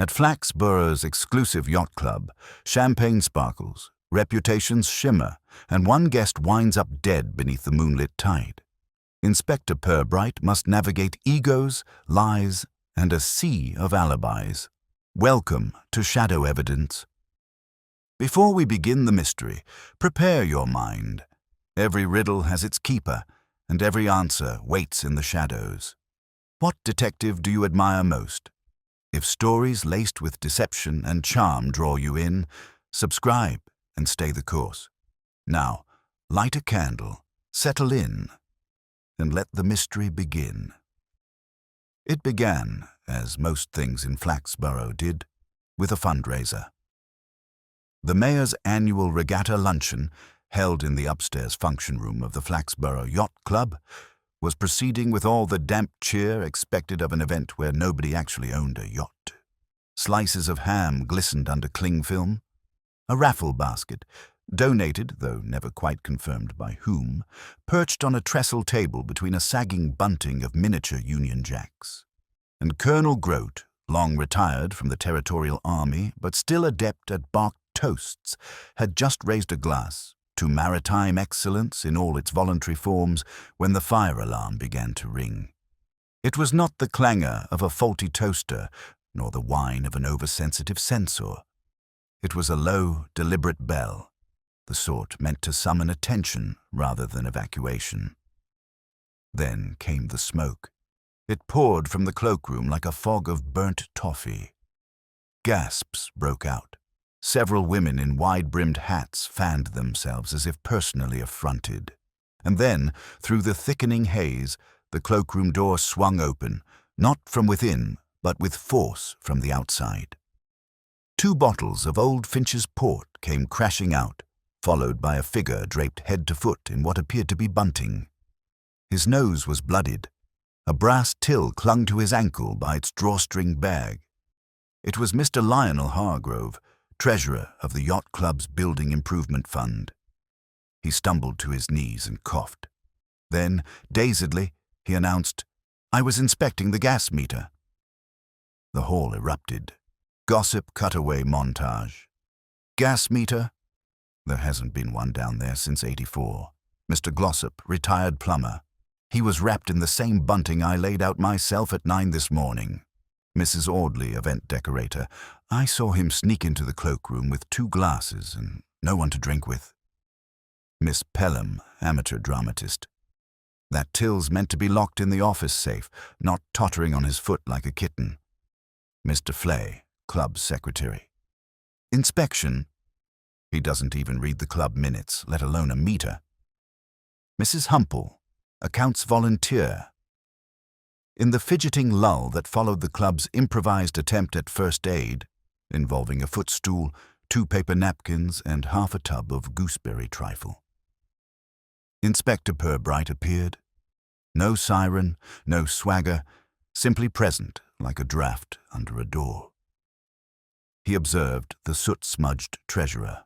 At Flaxborough's exclusive yacht club, champagne sparkles, reputations shimmer, and one guest winds up dead beneath the moonlit tide. Inspector Purbright must navigate egos, lies, and a sea of alibis. Welcome to Shadow Evidence. Before we begin the mystery, prepare your mind. Every riddle has its keeper, and every answer waits in the shadows. What detective do you admire most? If stories laced with deception and charm draw you in, subscribe and stay the course. Now, light a candle, settle in, and let the mystery begin. It began, as most things in Flaxborough did, with a fundraiser. The mayor's annual regatta luncheon, held in the upstairs function room of the Flaxborough Yacht Club, was proceeding with all the damp cheer expected of an event where nobody actually owned a yacht. Slices of ham glistened under cling film. A raffle basket, donated, though never quite confirmed by whom, perched on a trestle table between a sagging bunting of miniature Union Jacks. And Colonel Grote, long retired from the territorial army but still adept at barked toasts, had just raised a glass to maritime excellence in all its voluntary forms when the fire alarm began to ring. It was not the clangor of a faulty toaster, nor the whine of an oversensitive censor. It was a low, deliberate bell, the sort meant to summon attention rather than evacuation. Then came the smoke. It poured from the cloakroom like a fog of burnt toffee. Gasps broke out. Several women in wide-brimmed hats fanned themselves as if personally affronted. And then, through the thickening haze, the cloakroom door swung open, not from within, but with force from the outside. 2 bottles of old Finch's port came crashing out, followed by a figure draped head to foot in what appeared to be bunting. His nose was bloodied. A brass till clung to his ankle by its drawstring bag. It was Mr. Lionel Hargrove, treasurer of the Yacht Club's Building Improvement Fund. He stumbled to his knees and coughed. Then, dazedly, he announced, "I was inspecting the gas meter." The hall erupted. Gossip cutaway montage. Gas meter? There hasn't been one down there since '84. Mr. Glossop, retired plumber. He was wrapped in the same bunting I laid out myself at 9 this morning. Mrs. Audley, event decorator. I saw him sneak into the cloakroom with 2 glasses and no one to drink with. Miss Pelham, amateur dramatist. That till's meant to be locked in the office safe, not tottering on his foot like a kitten. Mr. Flay, club secretary. Inspection. He doesn't even read the club minutes, let alone a meter. Mrs. Humple, accounts volunteer. In the fidgeting lull that followed the club's improvised attempt at first aid, involving a footstool, 2 paper napkins, and half a tub of gooseberry trifle, Inspector Purbright appeared. No siren, no swagger, simply present like a draft under a door. He observed the soot-smudged treasurer,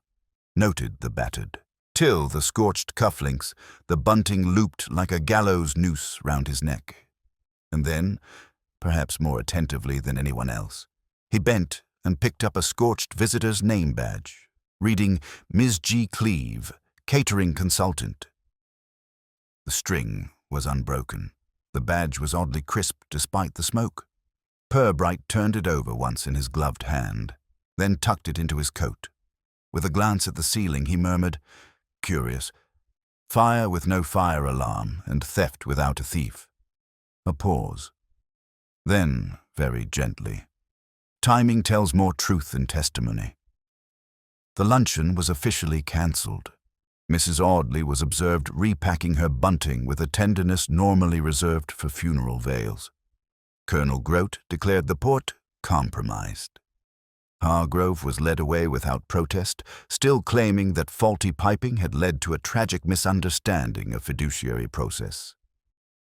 noted the battered till, the scorched cufflinks, the bunting looped like a gallows noose round his neck. And then, perhaps more attentively than anyone else, he bent and picked up a scorched visitor's name badge, reading Ms. G. Cleave, catering consultant. The string was unbroken. The badge was oddly crisp despite the smoke. Purbright turned it over once in his gloved hand, then tucked it into his coat. With a glance at the ceiling, he murmured, "Curious. Fire with no fire alarm, and theft without a thief." A pause. Then, very gently, "Timing tells more truth than testimony." The luncheon was officially cancelled. Mrs. Audley was observed repacking her bunting with a tenderness normally reserved for funeral veils. Colonel Grote declared the port compromised. Hargrove was led away without protest, still claiming that faulty piping had led to a tragic misunderstanding of fiduciary process.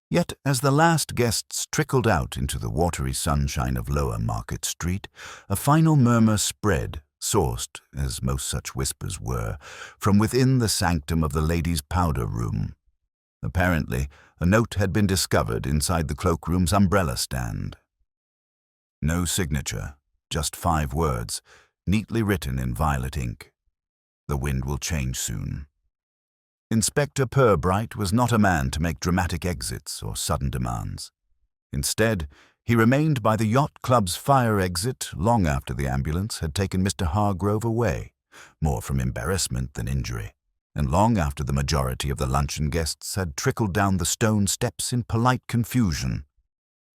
Yet, as the last guests trickled out into the watery sunshine of Lower Market Street, a final murmur spread, sourced, as most such whispers were, from within the sanctum of the ladies' powder room. Apparently, a note had been discovered inside the cloakroom's umbrella stand. No signature, just 5 words, neatly written in violet ink. The wind will change soon. Inspector Purbright was not a man to make dramatic exits or sudden demands. Instead, he remained by the Yacht Club's fire exit long after the ambulance had taken Mr. Hargrove away, more from embarrassment than injury, and long after the majority of the luncheon guests had trickled down the stone steps in polite confusion.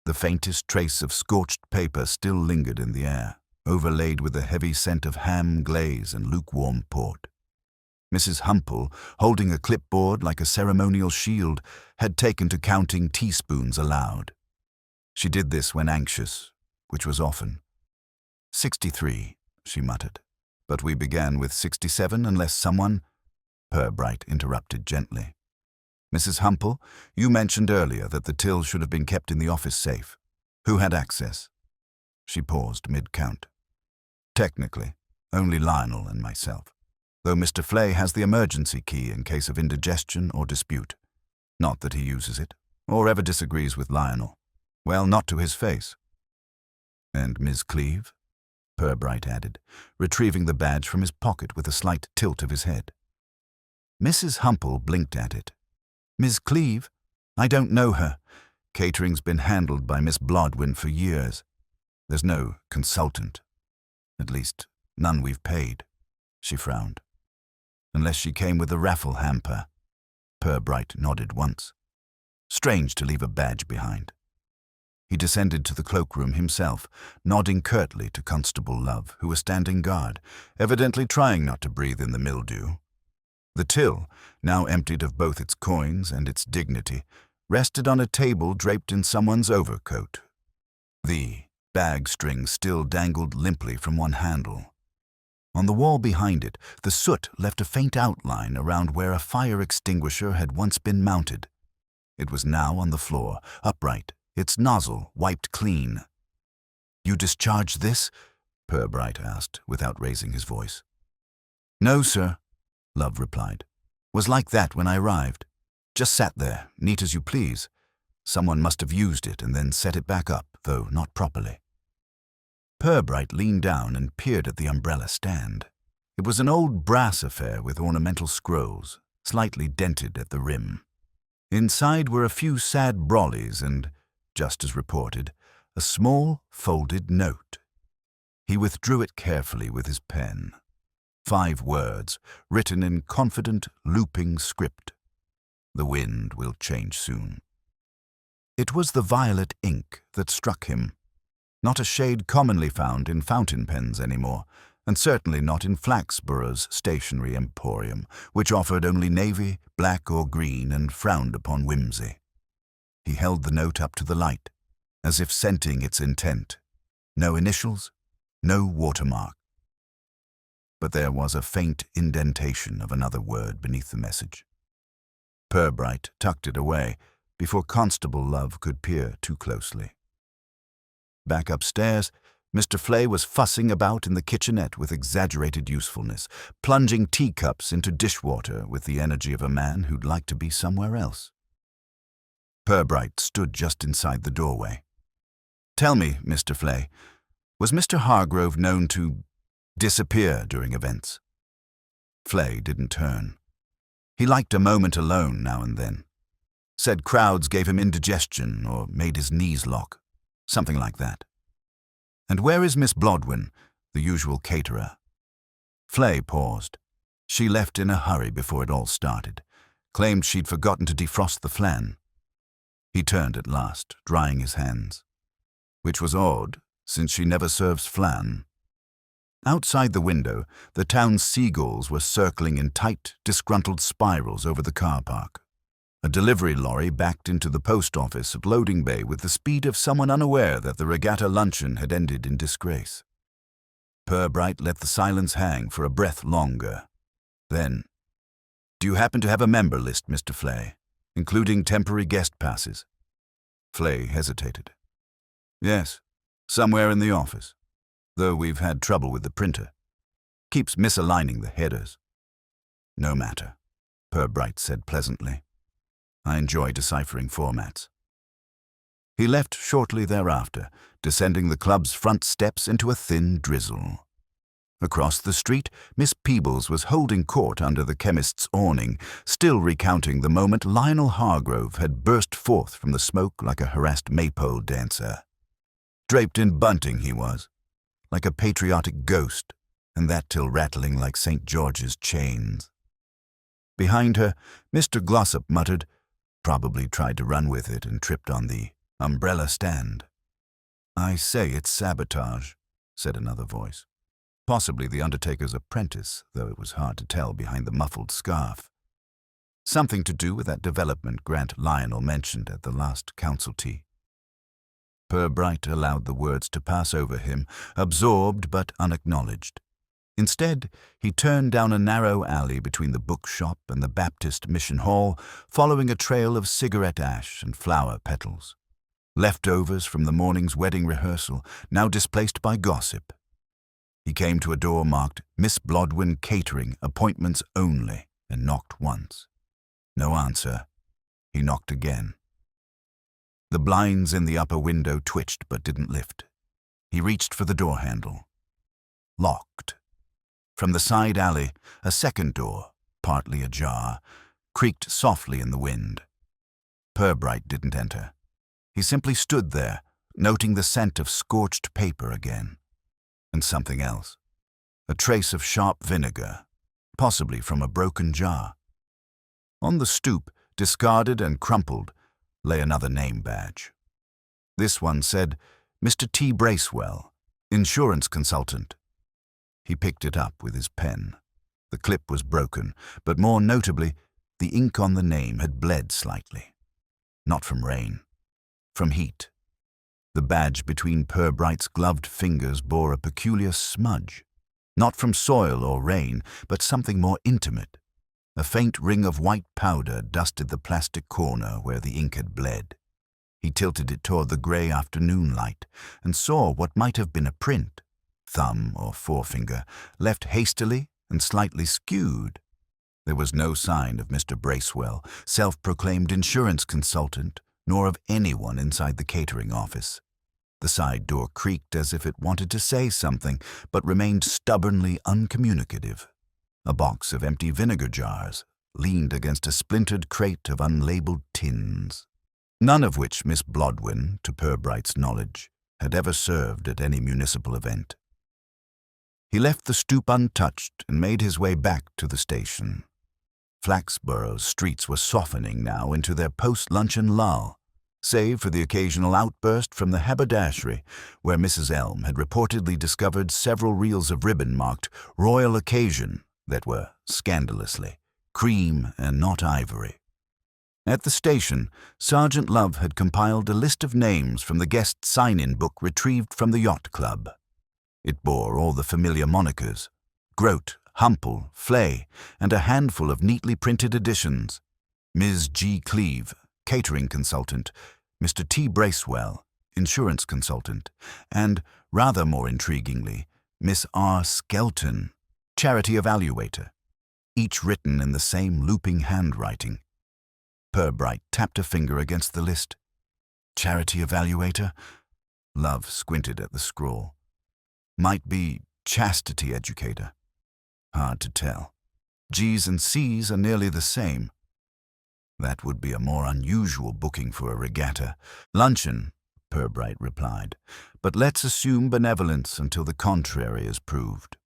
The faintest trace of scorched paper still lingered in the air, overlaid with a heavy scent of ham glaze and lukewarm port. Mrs. Humple, holding a clipboard like a ceremonial shield, had taken to counting teaspoons aloud. She did this when anxious, which was often. 63, she muttered. But we began with 67 unless someone... Purbright interrupted gently. Mrs. Humple, you mentioned earlier that the till should have been kept in the office safe. Who had access? She paused mid-count. Technically, only Lionel and myself, though Mr. Flay has the emergency key in case of indigestion or dispute. Not that he uses it, or ever disagrees with Lionel. Well, not to his face. And Miss Cleeve? Purbright added, retrieving the badge from his pocket with a slight tilt of his head. Mrs. Humple blinked at it. Miss Cleeve? I don't know her. Catering's been handled by Miss Blodwin for years. There's no consultant. At least, none we've paid. She frowned. Unless she came with a raffle hamper. Purbright nodded once. Strange to leave a badge behind. He descended to the cloakroom himself, nodding curtly to Constable Love, who was standing guard, evidently trying not to breathe in the mildew. The till, now emptied of both its coins and its dignity, rested on a table draped in someone's overcoat. The bag string still dangled limply from one handle. On the wall behind it, the soot left a faint outline around where a fire extinguisher had once been mounted. It was now on the floor, upright, its nozzle wiped clean. You discharged this? Purbright asked, without raising his voice. No, sir, Love replied. Was like that when I arrived. Just sat there, neat as you please. Someone must have used it and then set it back up, though not properly. Purbright leaned down and peered at the umbrella stand. It was an old brass affair with ornamental scrolls, slightly dented at the rim. Inside were a few sad brollies and, just as reported, a small folded note. He withdrew it carefully with his pen. 5 words, written in confident, looping script. The wind will change soon. It was the violet ink that struck him. Not a shade commonly found in fountain pens anymore, and certainly not in Flaxborough's stationery emporium, which offered only navy, black or green, and frowned upon whimsy. He held the note up to the light, as if scenting its intent. No initials, no watermark. But there was a faint indentation of another word beneath the message. Purbright tucked it away before Constable Love could peer too closely. Back upstairs, Mr. Flay was fussing about in the kitchenette with exaggerated usefulness, plunging teacups into dishwater with the energy of a man who'd like to be somewhere else. Purbright stood just inside the doorway. Tell me, Mr. Flay, was Mr. Hargrove known to disappear during events? Flay didn't turn. He liked a moment alone now and then. Said crowds gave him indigestion or made his knees lock. Something like that. And where is Miss Blodwin, the usual caterer? Flay paused. She left in a hurry before it all started. Claimed she'd forgotten to defrost the flan. He turned at last, drying his hands. Which was odd, since she never serves flan. Outside the window, the town's seagulls were circling in tight, disgruntled spirals over the car park. A delivery lorry backed into the post office at loading bay with the speed of someone unaware that the regatta luncheon had ended in disgrace. Purbright let the silence hang for a breath longer. Then, do you happen to have a member list, Mr. Flay, including temporary guest passes? Flay hesitated. Yes, somewhere in the office, though we've had trouble with the printer. Keeps misaligning the headers. No matter, Purbright said pleasantly. I enjoy deciphering formats. He left shortly thereafter, descending the club's front steps into a thin drizzle. Across the street, Miss Peebles was holding court under the chemist's awning, still recounting the moment Lionel Hargrove had burst forth from the smoke like a harassed maypole dancer. Draped in bunting he was, like a patriotic ghost, and that till rattling like St. George's chains. Behind her, Mr. Glossop muttered, probably tried to run with it and tripped on the umbrella stand. "I say it's sabotage," said another voice. Possibly the undertaker's apprentice, though it was hard to tell behind the muffled scarf. Something to do with that development Grant Lionel mentioned at the last council tea. Purbright allowed the words to pass over him, absorbed but unacknowledged. Instead, he turned down a narrow alley between the bookshop and the Baptist Mission Hall, following a trail of cigarette ash and flower petals. Leftovers from the morning's wedding rehearsal, now displaced by gossip. He came to a door marked Miss Blodwin Catering, Appointments Only, and knocked once. No answer. He knocked again. The blinds in the upper window twitched but didn't lift. He reached for the door handle. Locked. From the side alley, a second door, partly ajar, creaked softly in the wind. Purbright didn't enter. He simply stood there, noting the scent of scorched paper again. And something else. A trace of sharp vinegar, possibly from a broken jar. On the stoop, discarded and crumpled, lay another name badge. This one said, Mr. T. Bracewell, insurance consultant. He picked it up with his pen. The clip was broken, but more notably, the ink on the name had bled slightly. Not from rain, from heat. The badge between Purbright's gloved fingers bore a peculiar smudge, not from soil or rain, but something more intimate. A faint ring of white powder dusted the plastic corner where the ink had bled. He tilted it toward the grey afternoon light and saw what might have been a print, thumb or forefinger, left hastily and slightly skewed. There was no sign of Mr. Bracewell, self-proclaimed insurance consultant, nor of anyone inside the catering office. The side door creaked as if it wanted to say something, but remained stubbornly uncommunicative. A box of empty vinegar jars leaned against a splintered crate of unlabeled tins, none of which Miss Blodwin, to Purbright's knowledge, had ever served at any municipal event. He left the stoop untouched and made his way back to the station. Flaxborough's streets were softening now into their post-luncheon lull, save for the occasional outburst from the haberdashery, where Mrs. Elm had reportedly discovered several reels of ribbon marked Royal Occasion that were, scandalously, cream and not ivory. At the station, Sergeant Love had compiled a list of names from the guest sign-in book retrieved from the Yacht Club. It bore all the familiar monikers, Grote, Humple, Flay, and a handful of neatly printed additions. Ms. G. Cleave, catering consultant, Mr. T. Bracewell, insurance consultant, and, rather more intriguingly, Miss R. Skelton, charity evaluator, each written in the same looping handwriting. Purbright tapped a finger against the list. Charity evaluator? Love squinted at the scrawl. Might be chastity educator. Hard to tell. G's and C's are nearly the same. That would be a more unusual booking for a regatta. Luncheon, Purbright replied, but let's assume benevolence until the contrary is proved.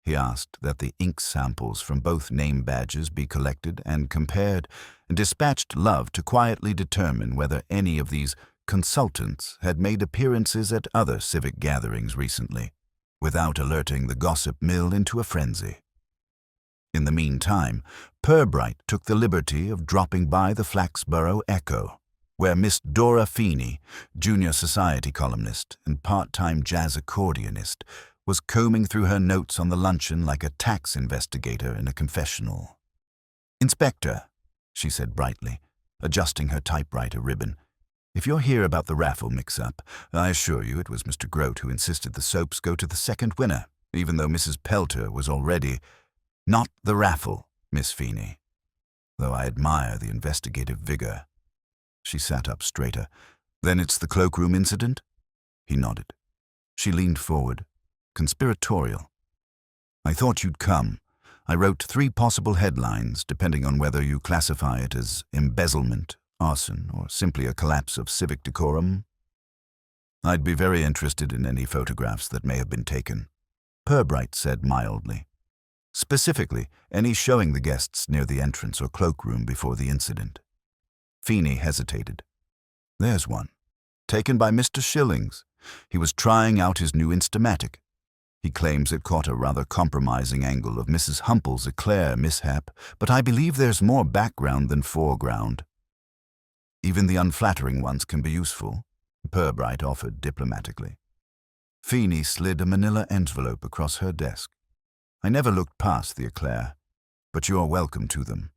He asked that the ink samples from both name badges be collected and compared, and dispatched Love to quietly determine whether any of these consultants had made appearances at other civic gatherings recently, without alerting the gossip mill into a frenzy. In the meantime, Purbright took the liberty of dropping by the Flaxborough Echo, where Miss Dora Feeney, junior society columnist and part-time jazz accordionist, was combing through her notes on the luncheon like a tax investigator in a confessional. "Inspector," she said brightly, adjusting her typewriter ribbon, "if you're here about the raffle mix-up, I assure you it was Mr. Grote who insisted the soaps go to the second winner, even though Mrs. Pelter was already—" "Not the raffle, Miss Feeney, though I admire the investigative vigor." She sat up straighter. Then it's the cloakroom incident? He nodded. She leaned forward, conspiratorial. I thought you'd come. I wrote 3 possible headlines, depending on whether you classify it as embezzlement, arson, or simply a collapse of civic decorum. I'd be very interested in any photographs that may have been taken, Purbright said mildly. Specifically, any showing the guests near the entrance or cloakroom before the incident. Feeney hesitated. There's one. Taken by Mr. Shillings. He was trying out his new Instamatic. He claims it caught a rather compromising angle of Mrs. Humple's eclair mishap, but I believe there's more background than foreground. Even the unflattering ones can be useful, Purbright offered diplomatically. Feeney slid a manila envelope across her desk. I never looked past the eclair, but you're welcome to them.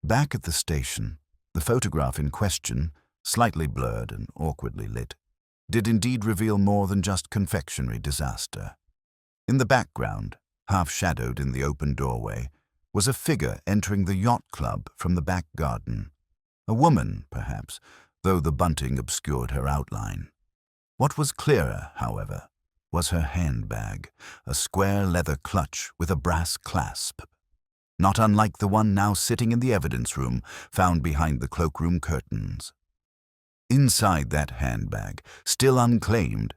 Back at the station, the photograph in question, slightly blurred and awkwardly lit, did indeed reveal more than just confectionery disaster. In the background, half-shadowed in the open doorway, was a figure entering the Yacht Club from the back garden. A woman, perhaps, though the bunting obscured her outline. What was clearer, however, was her handbag, a square leather clutch with a brass clasp. Not unlike the one now sitting in the evidence room, found behind the cloakroom curtains. Inside that handbag, still unclaimed,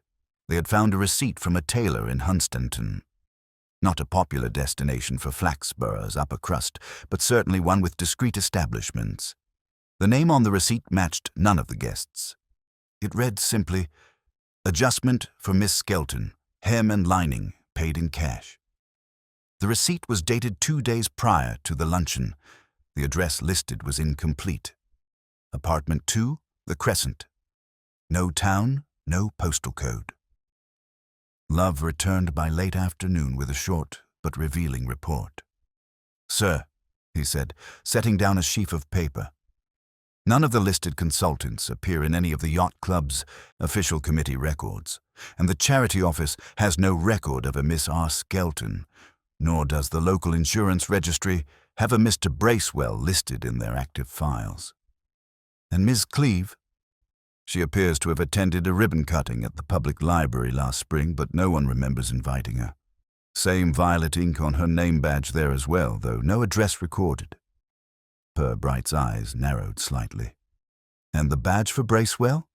they had found a receipt from a tailor in Hunstanton. Not a popular destination for Flaxborough's upper crust, but certainly one with discreet establishments. The name on the receipt matched none of the guests. It read simply, "Adjustment for Miss Skelton, hem and lining, paid in cash." The receipt was dated 2 days prior to the luncheon. The address listed was incomplete. Apartment 2, The Crescent. No town, no postal code. Love returned by late afternoon with a short but revealing report. "Sir," he said, setting down a sheaf of paper. "None of the listed consultants appear in any of the Yacht Club's official committee records, and the charity office has no record of a Miss R. Skelton, nor does the local insurance registry have a Mr. Bracewell listed in their active files. And Miss Cleeve? She appears to have attended a ribbon-cutting at the public library last spring, but no one remembers inviting her. Same violet ink on her name badge there as well, though no address recorded." Purbright's eyes narrowed slightly. "And the badge for Bracewell?"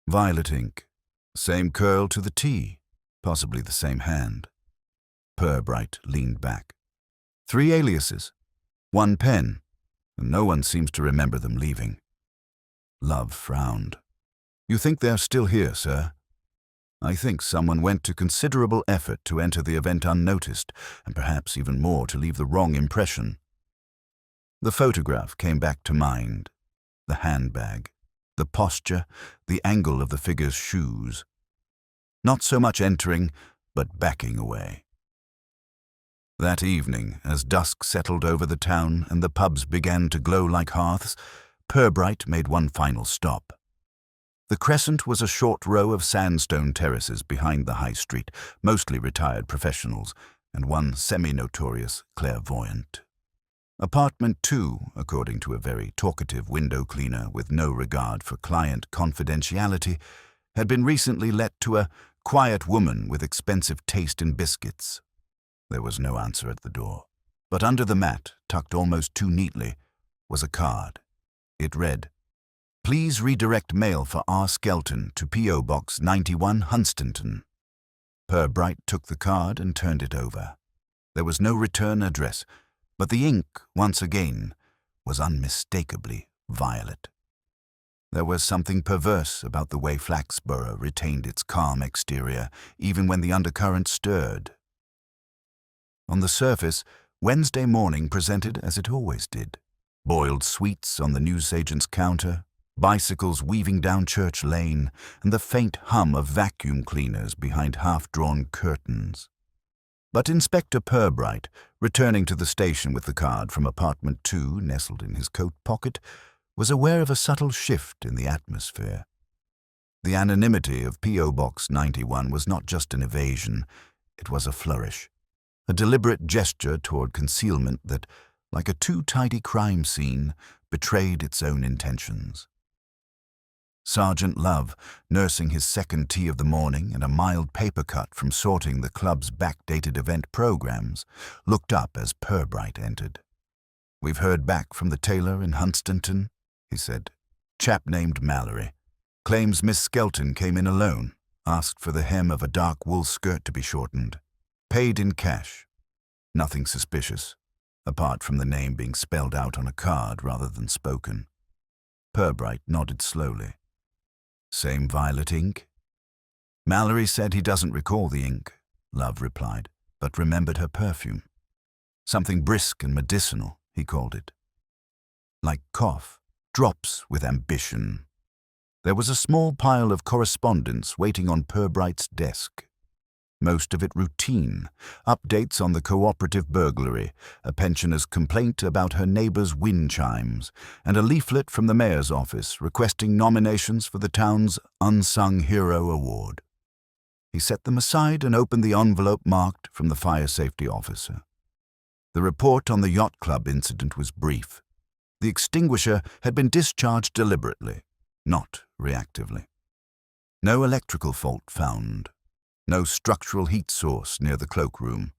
"Violet ink. Same curl to the T, possibly the same hand." Purbright leaned back. 3 aliases, 1 pen, and no one seems to remember them leaving. Love frowned. "You think they're still here, sir?" "I think someone went to considerable effort to enter the event unnoticed, and perhaps even more to leave the wrong impression." The photograph came back to mind. The handbag, the posture, the angle of the figure's shoes. Not so much entering, but backing away. That evening, as dusk settled over the town and the pubs began to glow like hearths, Purbright made one final stop. The Crescent was a short row of sandstone terraces behind the high street, mostly retired professionals, and one semi-notorious clairvoyant. Apartment 2, according to a very talkative window cleaner with no regard for client confidentiality, had been recently let to a quiet woman with expensive taste in biscuits. There was no answer at the door, but under the mat, tucked almost too neatly, was a card. It read, "Please redirect mail for R. Skelton to P.O. Box 91, Hunstanton." Purbright took the card and turned it over. There was no return address, but the ink, once again, was unmistakably violet. There was something perverse about the way Flaxborough retained its calm exterior, even when the undercurrent stirred. On the surface, Wednesday morning presented as it always did. Boiled sweets on the newsagent's counter, bicycles weaving down Church Lane, and the faint hum of vacuum cleaners behind half-drawn curtains. But Inspector Purbright, returning to the station with the card from Apartment 2 nestled in his coat pocket, was aware of a subtle shift in the atmosphere. The anonymity of P.O. Box 91 was not just an evasion, it was a flourish, a deliberate gesture toward concealment that, like a too tidy crime scene, betrayed its own intentions. Sergeant Love, nursing his second tea of the morning and a mild paper cut from sorting the club's backdated event programs, looked up as Purbright entered. "We've heard back from the tailor in Hunstanton," he said. "Chap named Mallory. Claims Miss Skelton came in alone, asked for the hem of a dark wool skirt to be shortened. Paid in cash. Nothing suspicious, apart from the name being spelled out on a card rather than spoken." Purbright nodded slowly. "Same violet ink?" "Mallory said he doesn't recall the ink," Love replied, "but remembered her perfume. Something brisk and medicinal, he called it. Like cough, drops with ambition." There was a small pile of correspondence waiting on Purbright's desk. Most of it routine, updates on the cooperative burglary, a pensioner's complaint about her neighbor's wind chimes, and a leaflet from the mayor's office requesting nominations for the town's Unsung Hero Award. He set them aside and opened the envelope marked from the fire safety officer. The report on the Yacht Club incident was brief. The extinguisher had been discharged deliberately, not reactively. No electrical fault found. No structural heat source near the cloakroom.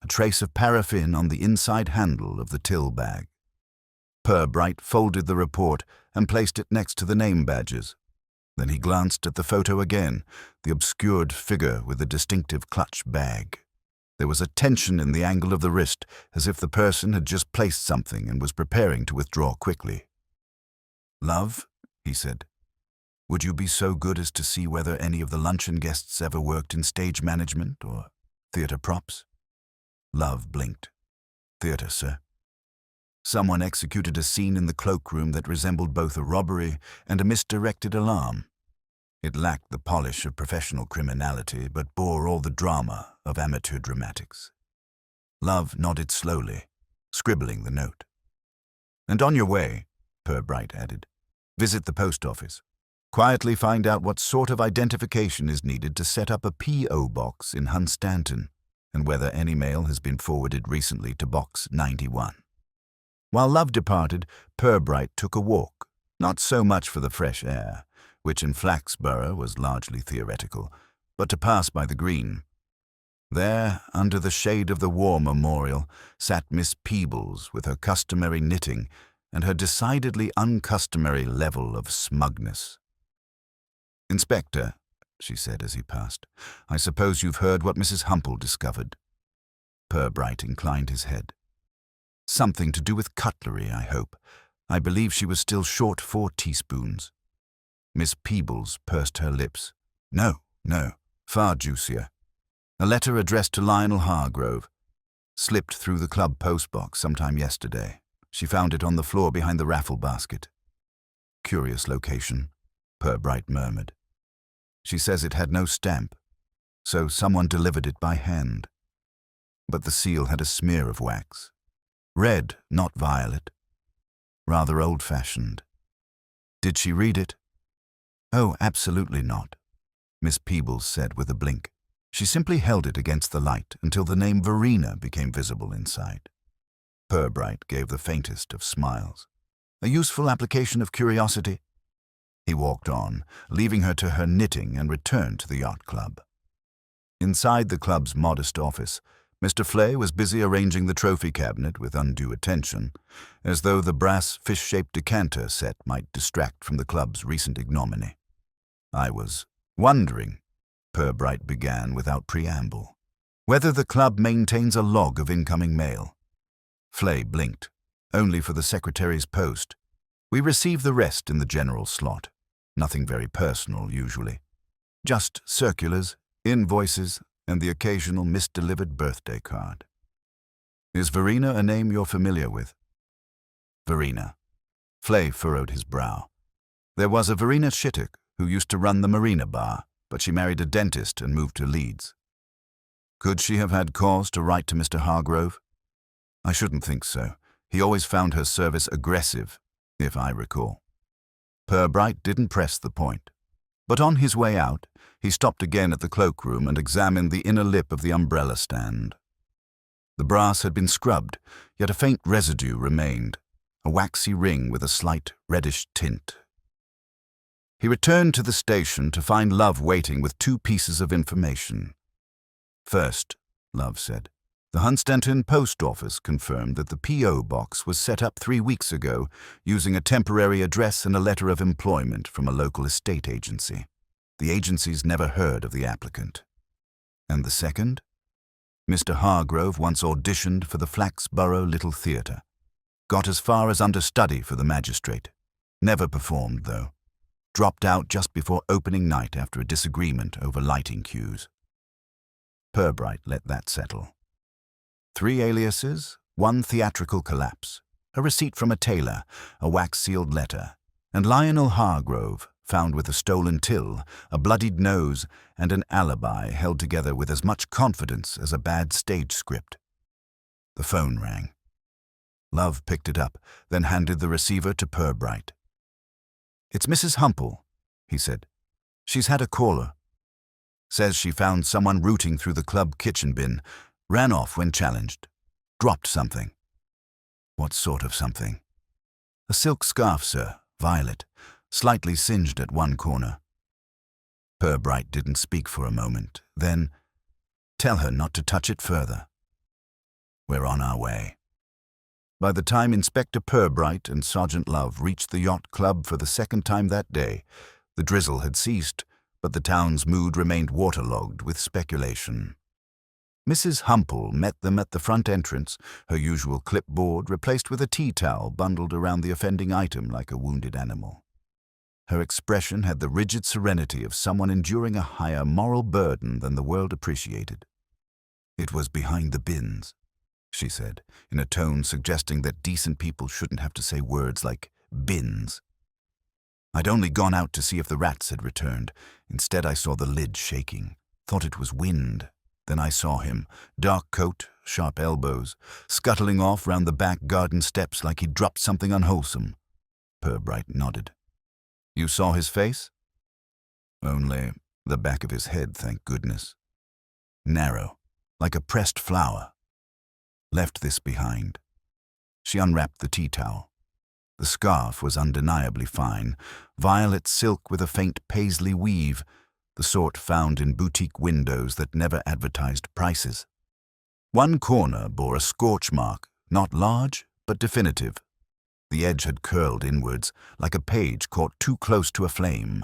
A trace of paraffin on the inside handle of the till bag. Purbright folded the report and placed it next to the name badges. Then he glanced at the photo again, the obscured figure with the distinctive clutch bag. There was a tension in the angle of the wrist, as if the person had just placed something and was preparing to withdraw quickly. "Love," he said, "would you be so good as to see whether any of the luncheon guests ever worked in stage management or theatre props?" Love blinked. "Theatre, sir." Someone executed a scene in the cloakroom that resembled both a robbery and a misdirected alarm. It lacked the polish of professional criminality, but bore all the drama of amateur dramatics. Love nodded slowly, scribbling the note. "And on your way," Purbright added, "visit the post office. Quietly find out what sort of identification is needed to set up a P.O. box in Hunstanton, and whether any mail has been forwarded recently to Box 91. While Love departed, Purbright took a walk, not so much for the fresh air, which in Flaxborough was largely theoretical, but to pass by the green. There, under the shade of the War Memorial, sat Miss Peebles with her customary knitting and her decidedly uncustomary level of smugness. "Inspector," she said as he passed, "I suppose you've heard what Mrs. Humple discovered." Purbright inclined his head. "Something to do with cutlery, I hope. I believe she was still short 4 teaspoons. Miss Peebles pursed her lips. No, far juicier. A letter addressed to Lionel Hargrove. Slipped through the club postbox sometime yesterday. She found it on the floor behind the raffle basket." "Curious location," Purbright murmured. "She says it had no stamp, so someone delivered it by hand. But the seal had a smear of wax. Red, not violet. Rather old-fashioned. Did she read it?" "Oh, absolutely not," Miss Peebles said with a blink. "She simply held it against the light until the name Verena became visible inside." Purbright gave the faintest of smiles. "A useful application of curiosity." He walked on, leaving her to her knitting, and returned to the yacht club. Inside the club's modest office, Mr. Flay was busy arranging the trophy cabinet with undue attention, as though the brass fish-shaped decanter set might distract from the club's recent ignominy. "I was wondering," Purbright began without preamble, "whether the club maintains a log of incoming mail." Flay blinked, "Only for the secretary's post. We receive the rest in the general slot. Nothing very personal, usually. Just circulars, invoices, and the occasional misdelivered birthday card." "Is Verena a name you're familiar with?" "Verena." Flay furrowed his brow. "There was a Verena Shittock who used to run the Marina bar, but she married a dentist and moved to Leeds." "Could she have had cause to write to Mr. Hargrove?" "I shouldn't think so. He always found her service aggressive, if I recall." Purbright didn't press the point. But on his way out, he stopped again at the cloakroom and examined the inner lip of the umbrella stand. The brass had been scrubbed, yet a faint residue remained, a waxy ring with a slight reddish tint. He returned to the station to find Love waiting with 2 pieces of information. First, Love said, the Hunstanton post office confirmed that the P.O. box was set up 3 weeks ago using a temporary address and a letter of employment from a local estate agency. The agency's never heard of the applicant. And the second? Mr. Hargrove once auditioned for the Flaxborough Little Theatre. Got as far as understudy for the magistrate. Never performed, though. Dropped out just before opening night after a disagreement over lighting cues. Purbright let that settle. 3 aliases, 1 theatrical collapse, a receipt from a tailor, a wax-sealed letter, and Lionel Hargrove, found with a stolen till, a bloodied nose, and an alibi held together with as much confidence as a bad stage script. The phone rang. Love picked it up, then handed the receiver to Purbright. "It's Mrs. Humple," he said. "She's had a caller. Says she found someone rooting through the club kitchen bin, ran off when challenged. Dropped something." "What sort of something?" "A silk scarf, sir, violet, slightly singed at one corner." Purbright didn't speak for a moment. Then, "Tell her not to touch it further. We're on our way." By the time Inspector Purbright and Sergeant Love reached the Yacht Club for the second time that day, the drizzle had ceased, but the town's mood remained waterlogged with speculation. Mrs. Humple met them at the front entrance, her usual clipboard replaced with a tea towel bundled around the offending item like a wounded animal. Her expression had the rigid serenity of someone enduring a higher moral burden than the world appreciated. "It was behind the bins," she said, in a tone suggesting that decent people shouldn't have to say words like bins. "I'd only gone out to see if the rats had returned. Instead, I saw the lid shaking. Thought it was wind. Then I saw him, dark coat, sharp elbows, scuttling off round the back garden steps like he'd dropped something unwholesome." Purbright nodded. "You saw his face?" "Only the back of his head, thank goodness. Narrow, like a pressed flower. Left this behind." She unwrapped the tea towel. The scarf was undeniably fine, violet silk with a faint paisley weave, the sort found in boutique windows that never advertised prices. One corner bore a scorch mark, not large, but definitive. The edge had curled inwards, like a page caught too close to a flame.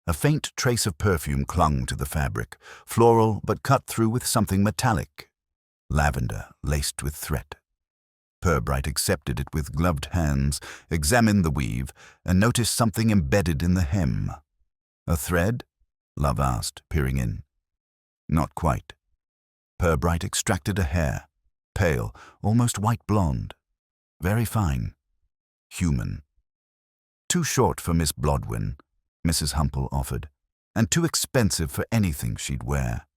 A faint trace of perfume clung to the fabric, floral but cut through with something metallic. Lavender laced with thread. Purbright accepted it with gloved hands, examined the weave, and noticed something embedded in the hem. "A thread?" Love asked, peering in. "Not quite." Purbright extracted a hair, pale, almost white blonde. "Very fine. Human. Too short for Miss Blodwin," Mrs. Humple offered, "and too expensive for anything she'd wear."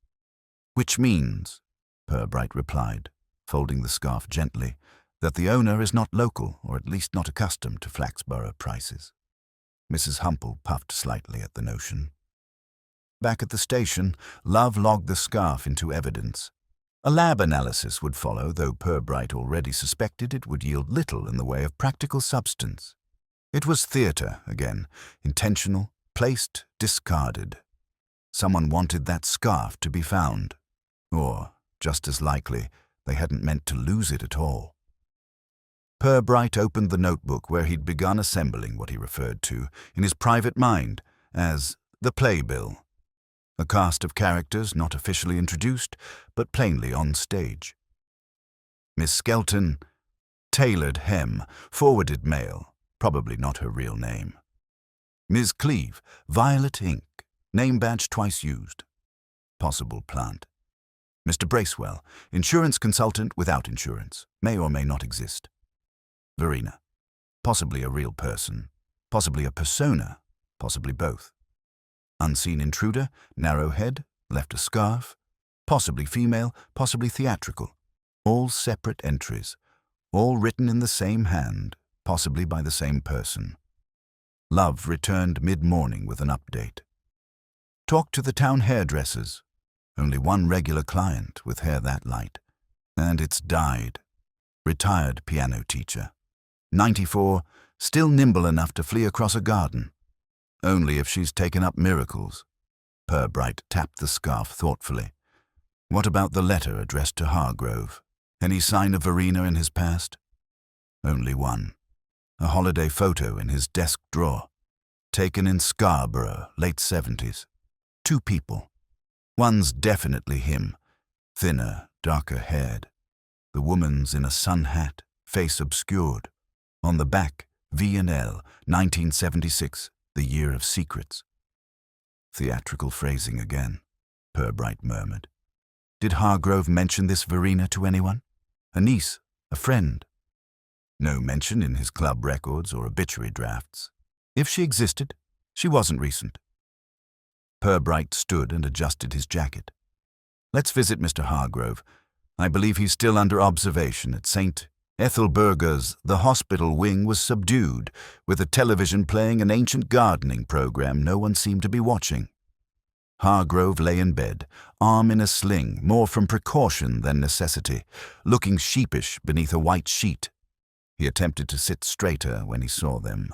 "Which means," Purbright replied, folding the scarf gently, "that the owner is not local, or at least not accustomed to Flaxborough prices." Mrs. Humple puffed slightly at the notion. Back at the station, Love logged the scarf into evidence. A lab analysis would follow, though Purbright already suspected it would yield little in the way of practical substance. It was theatre again, intentional, placed, discarded. Someone wanted that scarf to be found. Or, just as likely, they hadn't meant to lose it at all. Purbright opened the notebook where he'd begun assembling what he referred to, in his private mind, as the playbill. A cast of characters not officially introduced, but plainly on stage. Miss Skelton, tailored hem, forwarded mail, probably not her real name. Ms. Cleave, violet ink, name badge twice used. Possible plant. Mr. Bracewell, insurance consultant without insurance, may or may not exist. Verena, possibly a real person, possibly a persona, possibly both. Unseen intruder, narrow head, left a scarf, possibly female, possibly theatrical. All separate entries, all written in the same hand, possibly by the same person. Love returned mid-morning with an update. Talked to the town hairdressers. Only one regular client with hair that light. And it's dyed. Retired piano teacher. 94, still nimble enough to flee across a garden. Only if she's taken up miracles. Purbright tapped the scarf thoughtfully. What about the letter addressed to Hargrove? Any sign of Verena in his past? Only one. A holiday photo in his desk drawer. Taken in Scarborough, late 70s. 2 people. One's definitely him. Thinner, darker-haired. The woman's in a sun hat, face obscured. On the back, V&L, 1976, the year of secrets. Theatrical phrasing again, Purbright murmured. Did Hargrove mention this Verena to anyone? A niece? A friend? No mention in his club records or obituary drafts. If she existed, she wasn't recent. Purbright stood and adjusted his jacket. Let's visit Mr. Hargrove. I believe he's still under observation at St. Ethelburga's. The hospital wing was subdued, with the television playing an ancient gardening program no one seemed to be watching. Hargrove lay in bed, arm in a sling, more from precaution than necessity, looking sheepish beneath a white sheet. He attempted to sit straighter when he saw them.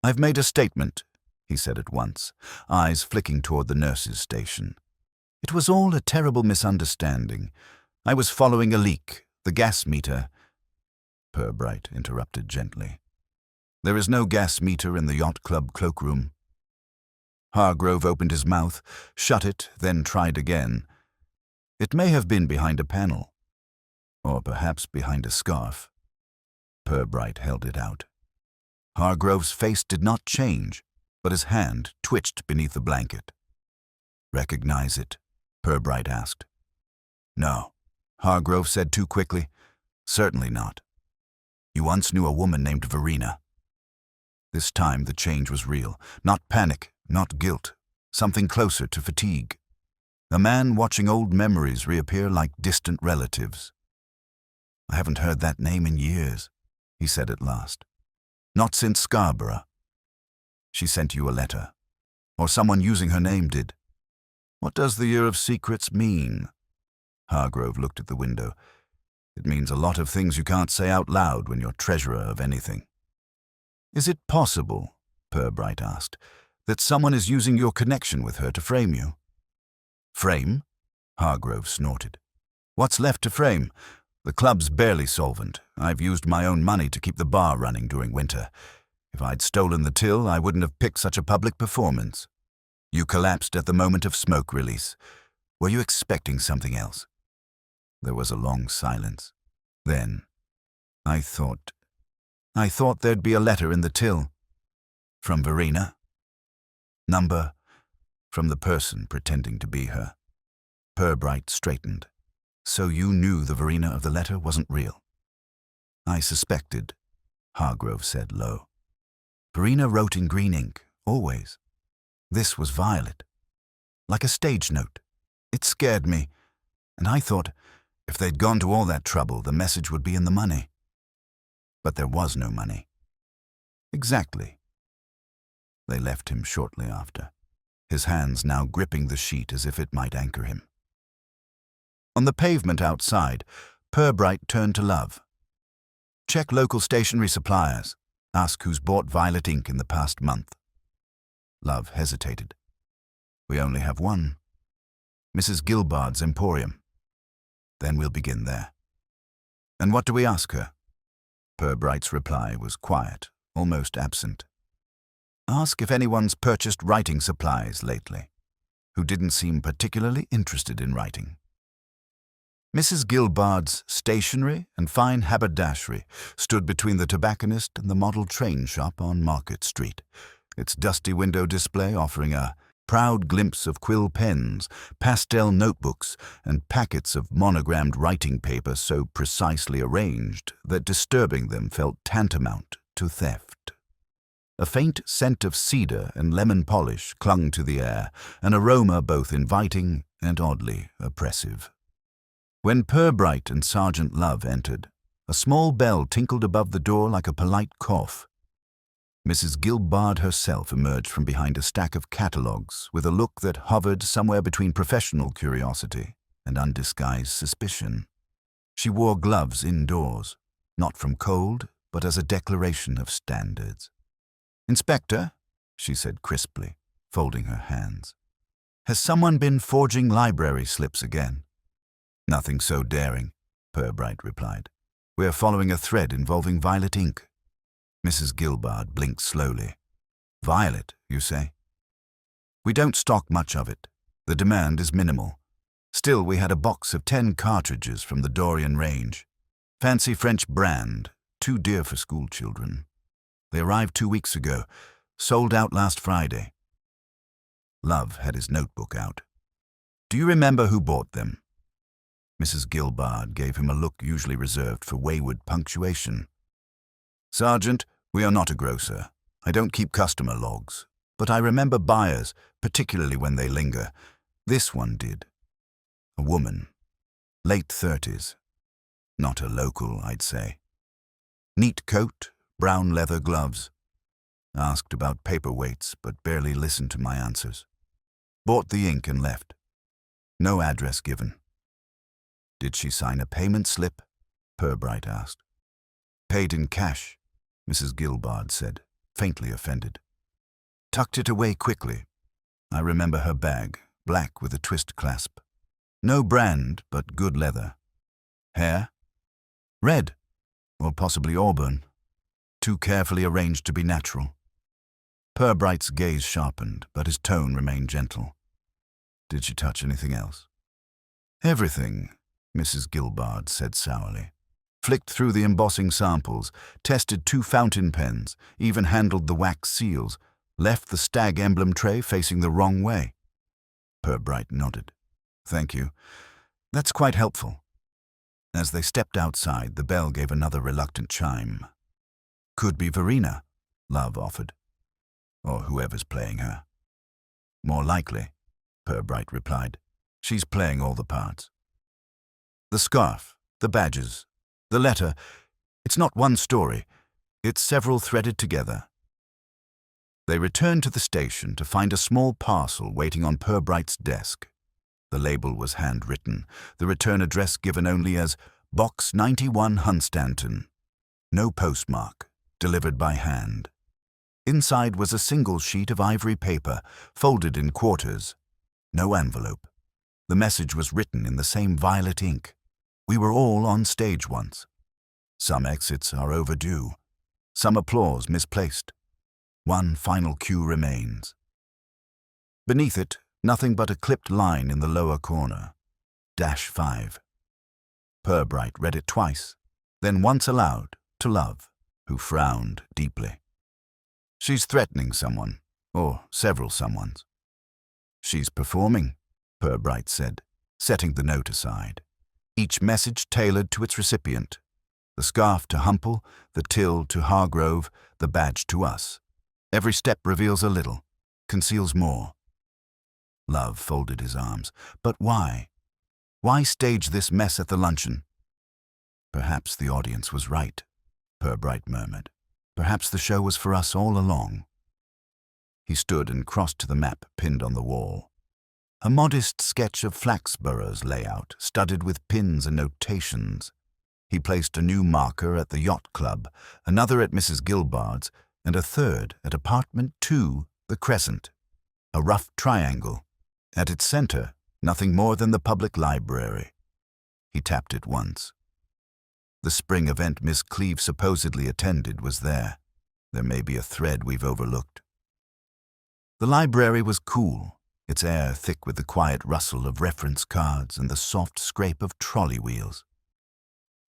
I've made a statement, he said at once, eyes flicking toward the nurse's station. It was all a terrible misunderstanding. I was following a leak, the gas meter. Purbright interrupted gently. There is no gas meter in the Yacht Club cloakroom. Hargrove opened his mouth, shut it, then tried again. It may have been behind a panel, or perhaps behind a scarf. Purbright held it out. Hargrove's face did not change, but his hand twitched beneath the blanket. Recognize it? Purbright asked. No, Hargrove said too quickly. Certainly not. You once knew a woman named Verena. This time the change was real, not panic, not guilt, something closer to fatigue. A man watching old memories reappear like distant relatives. I haven't heard that name in years, he said at last. Not since Scarborough. She sent you a letter, or someone using her name did. What does the year of secrets mean? Hargrove looked at the window. It means a lot of things you can't say out loud when you're treasurer of anything. Is it possible, Purbright asked, that someone is using your connection with her to frame you? Frame? Hargrove snorted. What's left to frame? The club's barely solvent. I've used my own money to keep the bar running during winter. If I'd stolen the till, I wouldn't have picked such a public performance. You collapsed at the moment of smoke release. Were you expecting something else? There was a long silence. Then, I thought there'd be a letter in the till. From Verena? Number? From the person pretending to be her. Purbright straightened. So you knew the Verena of the letter wasn't real? I suspected, Hargrove said low. Verena wrote in green ink, always. This was violet. Like a stage note. It scared me, and I thought, if they'd gone to all that trouble, the message would be in the money. But there was no money. Exactly. They left him shortly after, his hands now gripping the sheet as if it might anchor him. On the pavement outside, Purbright turned to Love. Check local stationery suppliers. Ask who's bought violet ink in the past month. Love hesitated. We only have one. Mrs. Gilbard's Emporium. Then we'll begin there. And what do we ask her? Purbright's reply was quiet, almost absent. Ask if anyone's purchased writing supplies lately, who didn't seem particularly interested in writing. Mrs. Gilbard's stationery and fine haberdashery stood between the tobacconist and the model train shop on Market Street, its dusty window display offering a proud glimpse of quill pens, pastel notebooks, and packets of monogrammed writing paper so precisely arranged that disturbing them felt tantamount to theft. A faint scent of cedar and lemon polish clung to the air, an aroma both inviting and oddly oppressive. When Purbright and Sergeant Love entered, a small bell tinkled above the door like a polite cough. Mrs. Gilbard herself emerged from behind a stack of catalogues with a look that hovered somewhere between professional curiosity and undisguised suspicion. She wore gloves indoors, not from cold, but as a declaration of standards. Inspector, she said crisply, folding her hands. Has someone been forging library slips again? Nothing so daring, Purbright replied. We are following a thread involving violet ink. Mrs. Gilbard blinked slowly. Violet, you say? We don't stock much of it. The demand is minimal. Still, we had a box of 10 cartridges from the Dorian range. Fancy French brand, too dear for school children. They arrived 2 weeks ago, sold out last Friday. Love had his notebook out. Do you remember who bought them? Mrs. Gilbard gave him a look usually reserved for wayward punctuation. Sergeant, we are not a grocer. I don't keep customer logs. But I remember buyers, particularly when they linger. This one did. A woman. Late 30s. Not a local, I'd say. Neat coat, brown leather gloves. Asked about paperweights, but barely listened to my answers. Bought the ink and left. No address given. Did she sign a payment slip? Purbright asked. Paid in cash, Mrs. Gilbard said, faintly offended. Tucked it away quickly. I remember her bag, black with a twist clasp. No brand, but good leather. Hair? Red, or possibly auburn. Too carefully arranged to be natural. Purbright's gaze sharpened, but his tone remained gentle. Did she touch anything else? Everything, Mrs. Gilbard said sourly. Flicked through the embossing samples, tested 2 fountain pens, even handled the wax seals, left the stag emblem tray facing the wrong way. Purbright nodded. Thank you. That's quite helpful. As they stepped outside, the bell gave another reluctant chime. Could be Verena, Love offered. Or whoever's playing her. More likely, Purbright replied. She's playing all the parts. The scarf, the badges, the letter, it's not one story. It's several threaded together. They returned to the station to find a small parcel waiting on Purbright's desk. The label was handwritten, the return address given only as Box 91 Hunstanton. No postmark, delivered by hand. Inside was a single sheet of ivory paper, folded in quarters. No envelope. The message was written in the same violet ink. We were all on stage once. Some exits are overdue. Some applause misplaced. One final cue remains. Beneath it, nothing but a clipped line in the lower corner. -5. Purbright read it twice, then once aloud to Love, who frowned deeply. She's threatening someone, or several someones. She's performing, Purbright said, setting the note aside. Each message tailored to its recipient. The scarf to Humple, the till to Hargrove, the badge to us. Every step reveals a little, conceals more. Love folded his arms. But why? Why stage this mess at the luncheon? Perhaps the audience was right, Purbright murmured. Perhaps the show was for us all along. He stood and crossed to the map pinned on the wall. A modest sketch of Flaxborough's layout, studded with pins and notations. He placed a new marker at the Yacht Club, another at Mrs. Gilbard's, and a third at apartment 2, the Crescent. A rough triangle. At its center, nothing more than the public library. He tapped it once. The spring event Miss Cleeve supposedly attended was there. There may be a thread we've overlooked. The library was cool, its air thick with the quiet rustle of reference cards and the soft scrape of trolley wheels.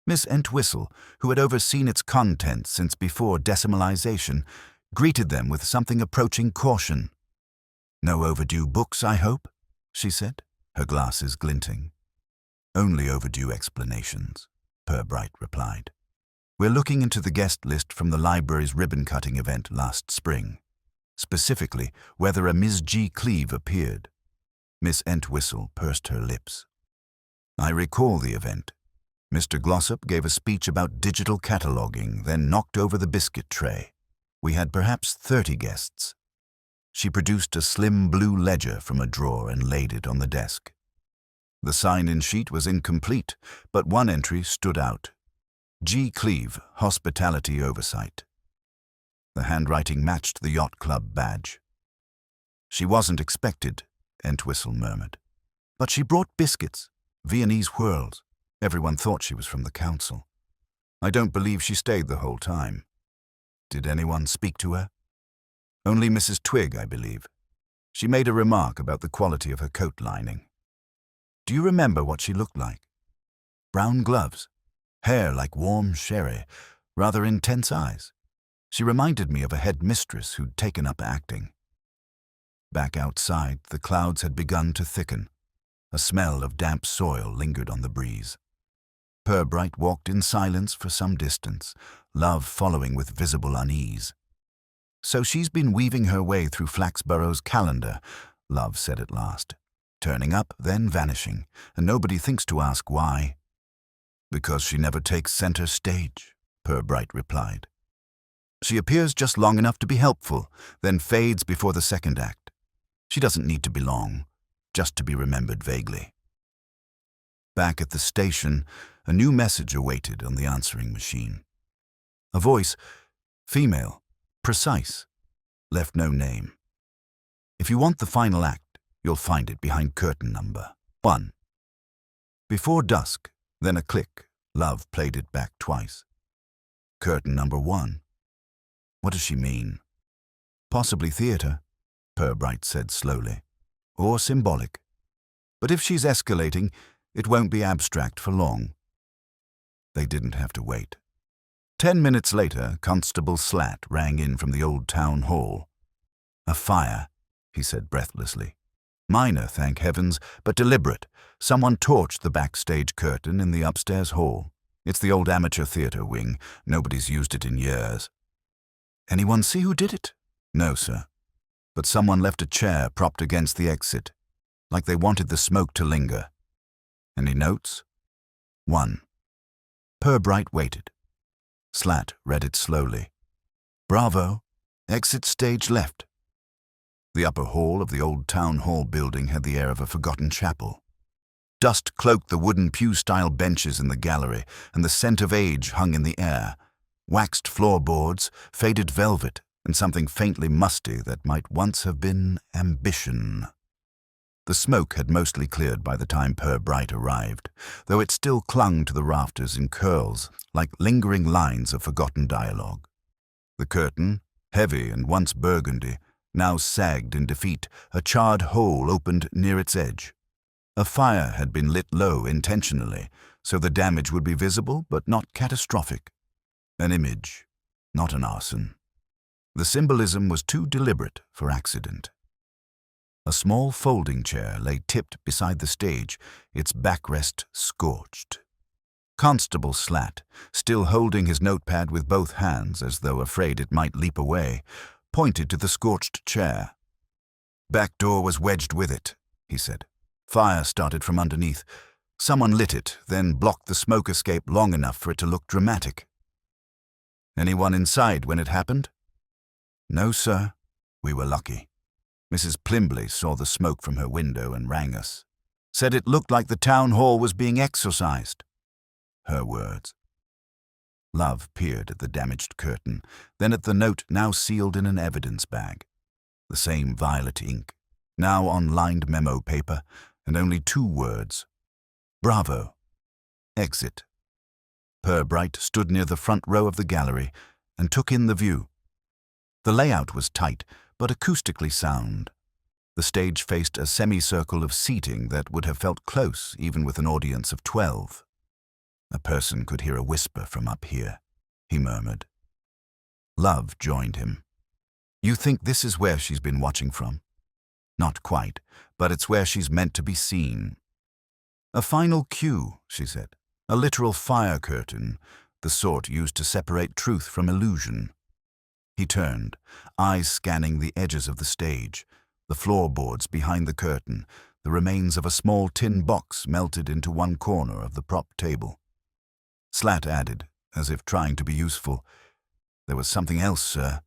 Miss Entwistle, who had overseen its contents since before decimalization, greeted them with something approaching caution. No overdue books, I hope, she said, her glasses glinting. Only overdue explanations, Purbright replied. We're looking into the guest list from the library's ribbon-cutting event last spring. Specifically, whether a Ms. G. Cleeve appeared. Miss Entwistle pursed her lips. I recall the event. Mr. Glossop gave a speech about digital cataloging, then knocked over the biscuit tray. We had perhaps 30 guests. She produced a slim blue ledger from a drawer and laid it on the desk. The sign-in sheet was incomplete, but one entry stood out. G. Cleeve, Hospitality Oversight. The handwriting matched the Yacht Club badge. She wasn't expected, Entwistle murmured. But she brought biscuits, Viennese whirls. Everyone thought she was from the council. I don't believe she stayed the whole time. Did anyone speak to her? Only Mrs. Twigg, I believe. She made a remark about the quality of her coat lining. Do you remember what she looked like? Brown gloves, hair like warm sherry, rather intense eyes. She reminded me of a head mistress who'd taken up acting. Back outside, the clouds had begun to thicken. A smell of damp soil lingered on the breeze. Purbright walked in silence for some distance, Love following with visible unease. So she's been weaving her way through Flaxborough's calendar, Love said at last, turning up, then vanishing, and nobody thinks to ask why. Because she never takes center stage, Purbright replied. She appears just long enough to be helpful, then fades before the second act. She doesn't need to belong, just to be remembered vaguely. Back at the station, a new message awaited on the answering machine. A voice, female, precise, left no name. If you want the final act, you'll find it behind curtain number 1. Before dusk, then a click, Love played it back twice. Curtain number 1. What does she mean? Possibly theatre, Purbright said slowly, or symbolic. But if she's escalating, it won't be abstract for long. They didn't have to wait. 10 minutes later, Constable Slat rang in from the old town hall. A fire, he said breathlessly. Minor, thank heavens, but deliberate. Someone torched the backstage curtain in the upstairs hall. It's the old amateur theatre wing. Nobody's used it in years. Anyone see who did it? No, sir. But someone left a chair propped against the exit, like they wanted the smoke to linger. Any notes? 1. Purbright waited. Slat read it slowly. Bravo. Exit stage left. The upper hall of the old town hall building had the air of a forgotten chapel. Dust cloaked the wooden pew-style benches in the gallery, and the scent of age hung in the air. Waxed floorboards, faded velvet, and something faintly musty that might once have been ambition. The smoke had mostly cleared by the time Purbright arrived, though it still clung to the rafters in curls, like lingering lines of forgotten dialogue. The curtain, heavy and once burgundy, now sagged in defeat. A charred hole opened near its edge. A fire had been lit low intentionally, so the damage would be visible but not catastrophic. An image, not an arson. The symbolism was too deliberate for accident. A small folding chair lay tipped beside the stage, its backrest scorched. Constable Slat, still holding his notepad with both hands as though afraid it might leap away, pointed to the scorched chair. Back door was wedged with it, he said. Fire started from underneath. Someone lit it, then blocked the smoke escape long enough for it to look dramatic. Anyone inside when it happened? No, sir. We were lucky. Mrs. Plimbley saw the smoke from her window and rang us. Said it looked like the town hall was being exorcised. Her words. Love peered at the damaged curtain, then at the note now sealed in an evidence bag. The same violet ink, now on lined memo paper, and only 2 words. Bravo. Exit. Purbright stood near the front row of the gallery and took in the view. The layout was tight, but acoustically sound. The stage faced a semicircle of seating that would have felt close even with an audience of 12. A person could hear a whisper from up here, he murmured. Love joined him. You think this is where she's been watching from? Not quite, but it's where she's meant to be seen. A final cue, she said. A literal fire curtain, the sort used to separate truth from illusion. He turned, eyes scanning the edges of the stage, the floorboards behind the curtain, the remains of a small tin box melted into one corner of the prop table. Slat added, as if trying to be useful, There was something else, sir.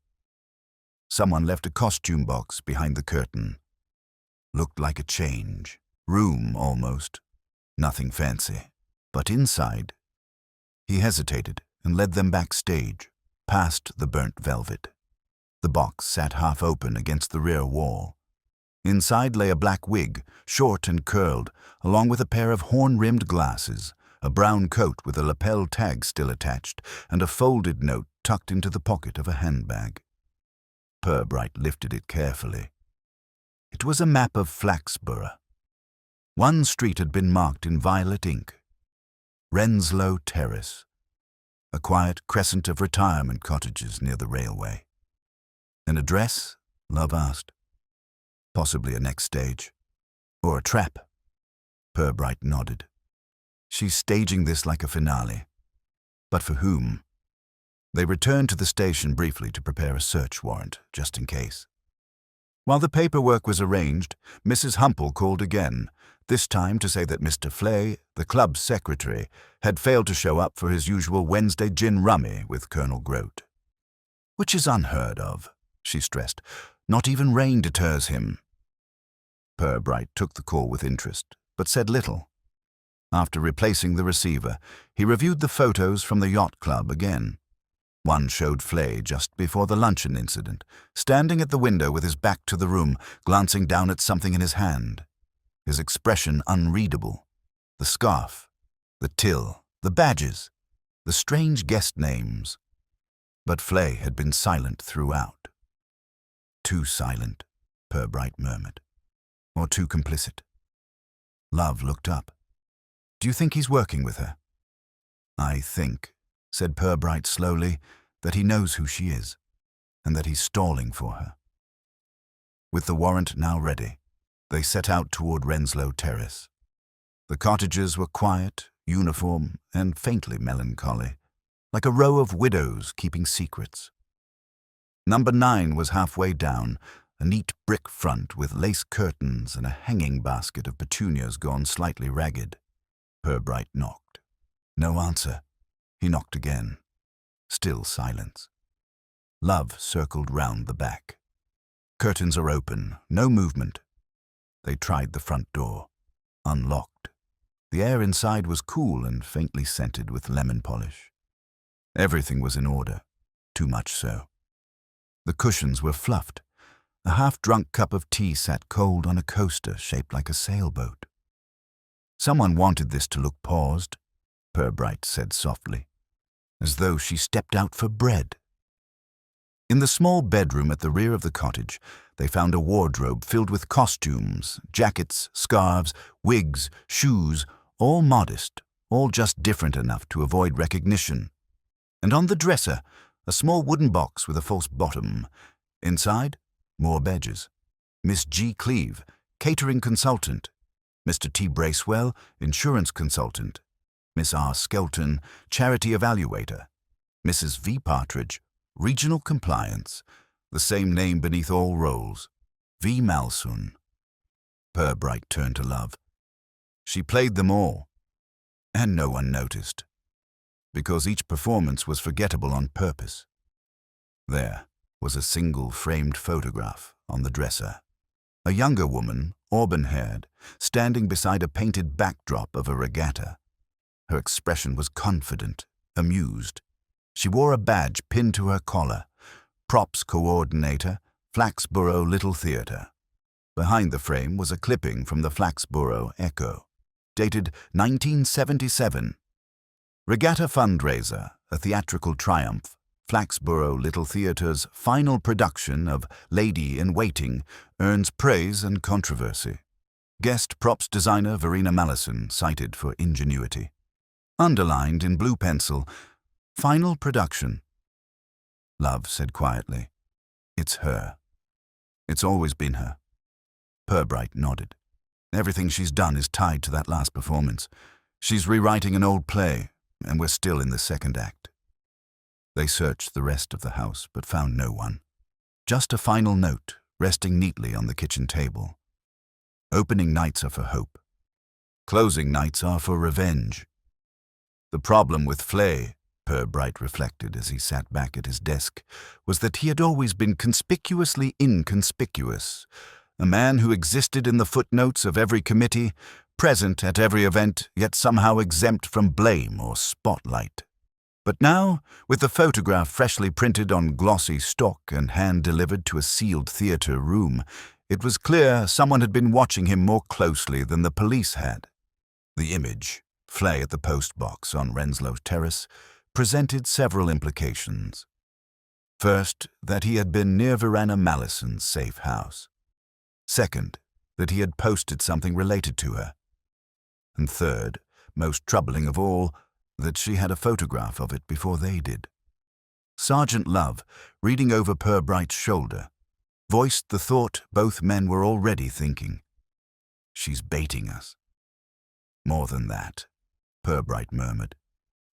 Someone left a costume box behind the curtain. Looked like a change. Room, almost. Nothing fancy. But inside... He hesitated and led them backstage, past the burnt velvet. The box sat half open against the rear wall. Inside lay a black wig, short and curled, along with a pair of horn-rimmed glasses, a brown coat with a lapel tag still attached, and a folded note tucked into the pocket of a handbag. Purbright lifted it carefully. It was a map of Flaxborough. One street had been marked in violet ink. Renslow Terrace, a quiet crescent of retirement cottages near the railway. An address? Love asked. Possibly a next stage. Or a trap. Purbright nodded. She's staging this like a finale. But for whom? They returned to the station briefly to prepare a search warrant, just in case. While the paperwork was arranged, Mrs. Humple called again, this time to say that Mr. Flay, the club's secretary, had failed to show up for his usual Wednesday gin rummy with Colonel Grote. Which is unheard of, she stressed. Not even rain deters him. Purbright took the call with interest, but said little. After replacing the receiver, he reviewed the photos from the Yacht Club again. One showed Flay just before the luncheon incident, standing at the window with his back to the room, glancing down at something in his hand. His expression unreadable. The scarf, the till, the badges, the strange guest names. But Flay had been silent throughout. Too silent, Purbright murmured. Or too complicit. Love looked up. Do you think he's working with her? I think, said Purbright slowly, that he knows who she is, and that he's stalling for her. With the warrant now ready, they set out toward Renslow Terrace. The cottages were quiet, uniform, and faintly melancholy, like a row of widows keeping secrets. Number 9 was halfway down, a neat brick front with lace curtains and a hanging basket of petunias gone slightly ragged. Purbright knocked. No answer. He knocked again. Still silence. Love circled round the back. Curtains are open, no movement. They tried the front door. Unlocked. The air inside was cool and faintly scented with lemon polish. Everything was in order, too much so. The cushions were fluffed. A half-drunk cup of tea sat cold on a coaster shaped like a sailboat. Someone wanted this to look paused, Purbright said softly, as though she stepped out for bread. In the small bedroom at the rear of the cottage, they found a wardrobe filled with costumes, jackets, scarves, wigs, shoes, all modest, all just different enough to avoid recognition. And on the dresser, a small wooden box with a false bottom. Inside, more badges. Miss G. Cleave, catering consultant. Mr. T. Bracewell, insurance consultant. Miss R. Skelton, charity evaluator. Mrs. V. Partridge, regional compliance. The same name beneath all roles. V. Malsun. Purbright turned to Love. She played them all. And no one noticed. Because each performance was forgettable on purpose. There was a single framed photograph on the dresser. A younger woman, auburn-haired, standing beside a painted backdrop of a regatta. Her expression was confident, amused. She wore a badge pinned to her collar. Props coordinator, Flaxborough Little Theatre. Behind the frame was a clipping from the Flaxborough Echo, dated 1977. Regatta fundraiser, a theatrical triumph. Flaxborough Little Theatre's final production of Lady in Waiting earns praise and controversy. Guest props designer Verena Mallison cited for ingenuity. Underlined in blue pencil, final production. Love said quietly, "It's her. It's always been her." Purbright nodded. Everything she's done is tied to that last performance. She's rewriting an old play, and we're still in the second act. They searched the rest of the house, but found no one. Just a final note, resting neatly on the kitchen table. Opening nights are for hope. Closing nights are for revenge. The problem with Flay, Purbright reflected as he sat back at his desk, was that he had always been conspicuously inconspicuous. A man who existed in the footnotes of every committee, present at every event, yet somehow exempt from blame or spotlight. But now, with the photograph freshly printed on glossy stock and hand-delivered to a sealed theatre room, It was clear someone had been watching him more closely than the police had. The image, Flay at the post box on Renslow Terrace, presented several implications. First, that he had been near Verena Mallison's safe house. Second, that he had posted something related to her. And third, most troubling of all, that she had a photograph of it before they did. Sergeant Love, reading over Purbright's shoulder, voiced the thought both men were already thinking. She's baiting us. More than that, Purbright murmured.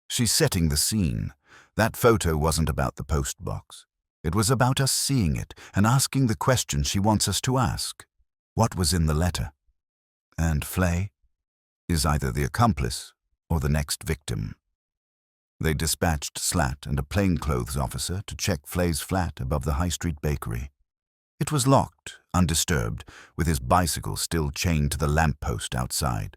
She's setting the scene. That photo wasn't about the post box. It was about us seeing it and asking the question she wants us to ask. What was in the letter? And Flay is either the accomplice or the next victim. They dispatched Slat and a plainclothes officer to check Flay's flat above the High Street bakery. It was locked, undisturbed, with his bicycle still chained to the lamp-post outside.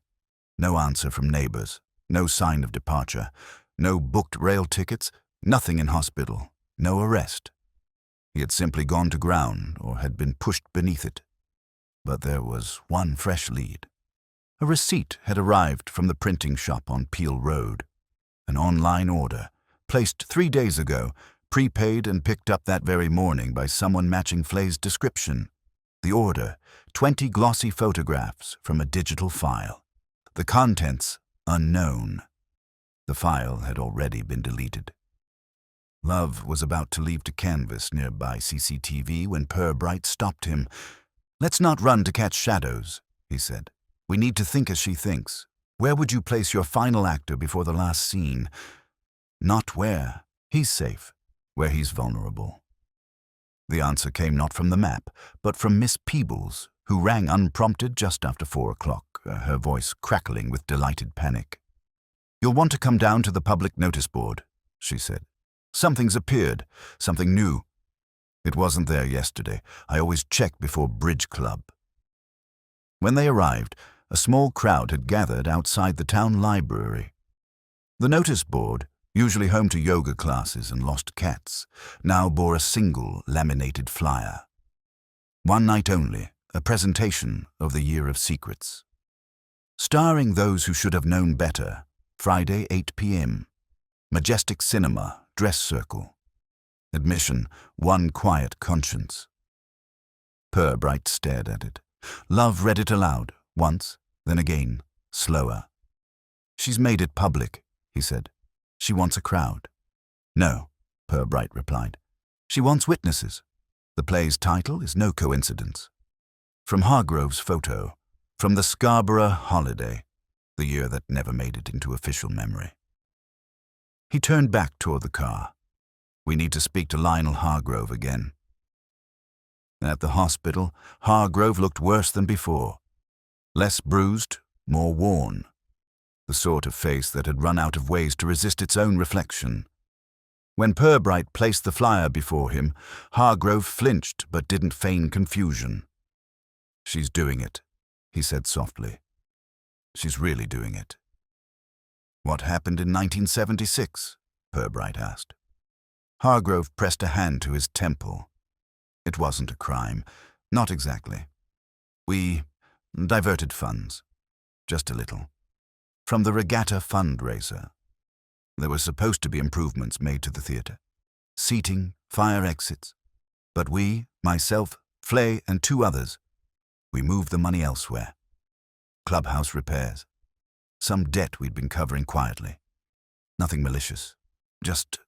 No answer from neighbors, no sign of departure, no booked rail tickets, nothing in hospital, no arrest. He had simply gone to ground or had been pushed beneath it. But there was one fresh lead. A receipt had arrived from the printing shop on Peel Road. An online order, placed 3 days ago, prepaid and picked up that very morning by someone matching Flay's description. The order, 20 glossy photographs from a digital file. The contents, unknown. The file had already been deleted. Love was about to leave to canvass nearby CCTV when Purbright stopped him. "Let's not run to catch shadows," he said. "We need to think as she thinks. Where would you place your final actor before the last scene?" "Not where. He's safe. Where he's vulnerable." The answer came not from the map, but from Miss Peebles, who rang unprompted just after 4 o'clock, her voice crackling with delighted panic. "You'll want to come down to the public notice board," she said. "Something's appeared, something new. It wasn't there yesterday. I always check before bridge club." When they arrived, a small crowd had gathered outside the town library. The notice board, usually home to yoga classes and lost cats, now bore a single laminated flyer. One night only, a presentation of the Year of Secrets. Starring those who should have known better, Friday 8 p.m. Majestic Cinema, Dress Circle. Admission, one quiet conscience. Purbright stared at it. Love read it aloud, once, then again, slower. "She's made it public," he said. "She wants a crowd." "No," Purbright replied. "She wants witnesses. The play's title is no coincidence. From Hargrove's photo, from the Scarborough holiday, the year that never made it into official memory." He turned back toward the car. "We need to speak to Lionel Hargrove again." At the hospital, Hargrove looked worse than before. Less bruised, more worn. The sort of face that had run out of ways to resist its own reflection. When Purbright placed the flyer before him, Hargrove flinched but didn't feign confusion. "She's doing it," he said softly. "She's really doing it." "What happened in 1976? Purbright asked. Hargrove pressed a hand to his temple. "It wasn't a crime. Not exactly. We diverted funds. Just a little. From the regatta fundraiser. There were supposed to be improvements made to the theatre. Seating, fire exits. But we, myself, Flay, and 2 others, we moved the money elsewhere. Clubhouse repairs. Some debt we'd been covering quietly. Nothing malicious. Just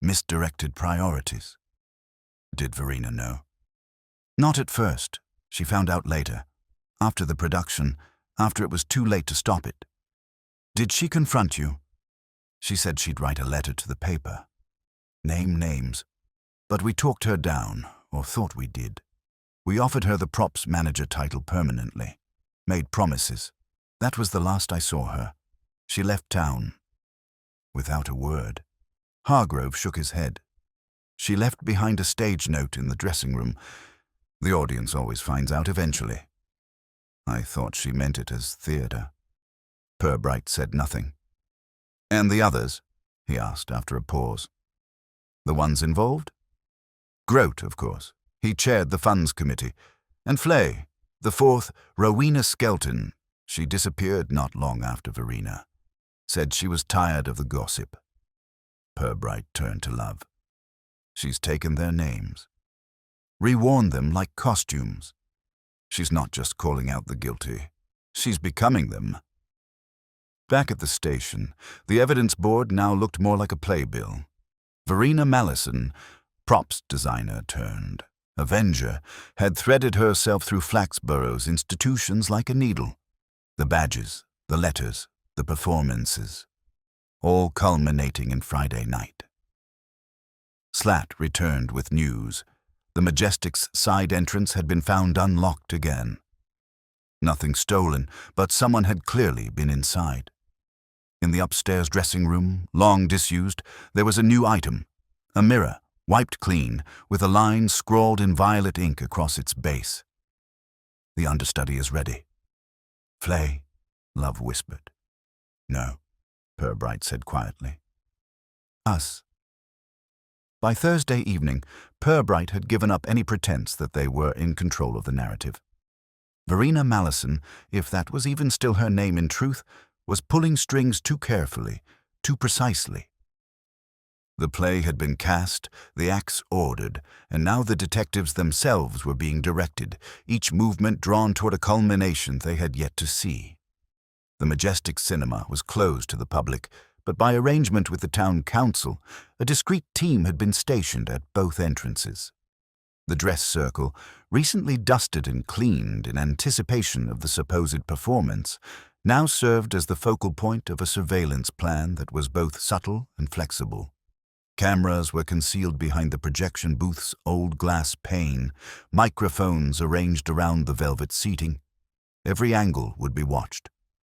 misdirected priorities." "Did Verena know?" "Not at first. She found out later. After the production, after it was too late to stop it." "Did she confront you?" "She said she'd write a letter to the paper. Name names. But we talked her down, or thought we did. We offered her the props manager title permanently. Made promises. That was the last I saw her. She left town. Without a word." Hargrove shook his head. "She left behind a stage note in the dressing room. The audience always finds out eventually." "I thought she meant it as theatre." Purbright said nothing. "And the others?" he asked after a pause. "The ones involved?" "Grote, of course. He chaired the funds committee. And Flay, the fourth, Rowena Skelton, she disappeared not long after Verena, said she was tired of the gossip. Purbright turned to Love. She's taken their names, reworn them like costumes. She's not just calling out the guilty, she's becoming them. Back at the station, the evidence board now looked more like a playbill. Verena Mallison, props designer turned avenger, had threaded herself through Flaxborough's institutions like a needle. The badges, the letters, the performances, all culminating in Friday night. Slat returned with news. The Majestic's side entrance had been found unlocked again. Nothing stolen, but someone had clearly been inside. In the upstairs dressing room, long disused, there was a new item, a mirror, wiped clean, with a line scrawled in violet ink across its base. The understudy is ready. Flay, Love whispered. No, Purbright said quietly. Us. By Thursday evening, Purbright had given up any pretense that they were in control of the narrative. Verena Mallison, if that was even still her name in truth, was pulling strings too carefully, too precisely. The play had been cast, the acts ordered, and now the detectives themselves were being directed, each movement drawn toward a culmination they had yet to see. The Majestic Cinema was closed to the public, but by arrangement with the town council, a discreet team had been stationed at both entrances. The dress circle, recently dusted and cleaned in anticipation of the supposed performance, now served as the focal point of a surveillance plan that was both subtle and flexible. Cameras were concealed behind the projection booth's old glass pane, microphones arranged around the velvet seating. Every angle would be watched.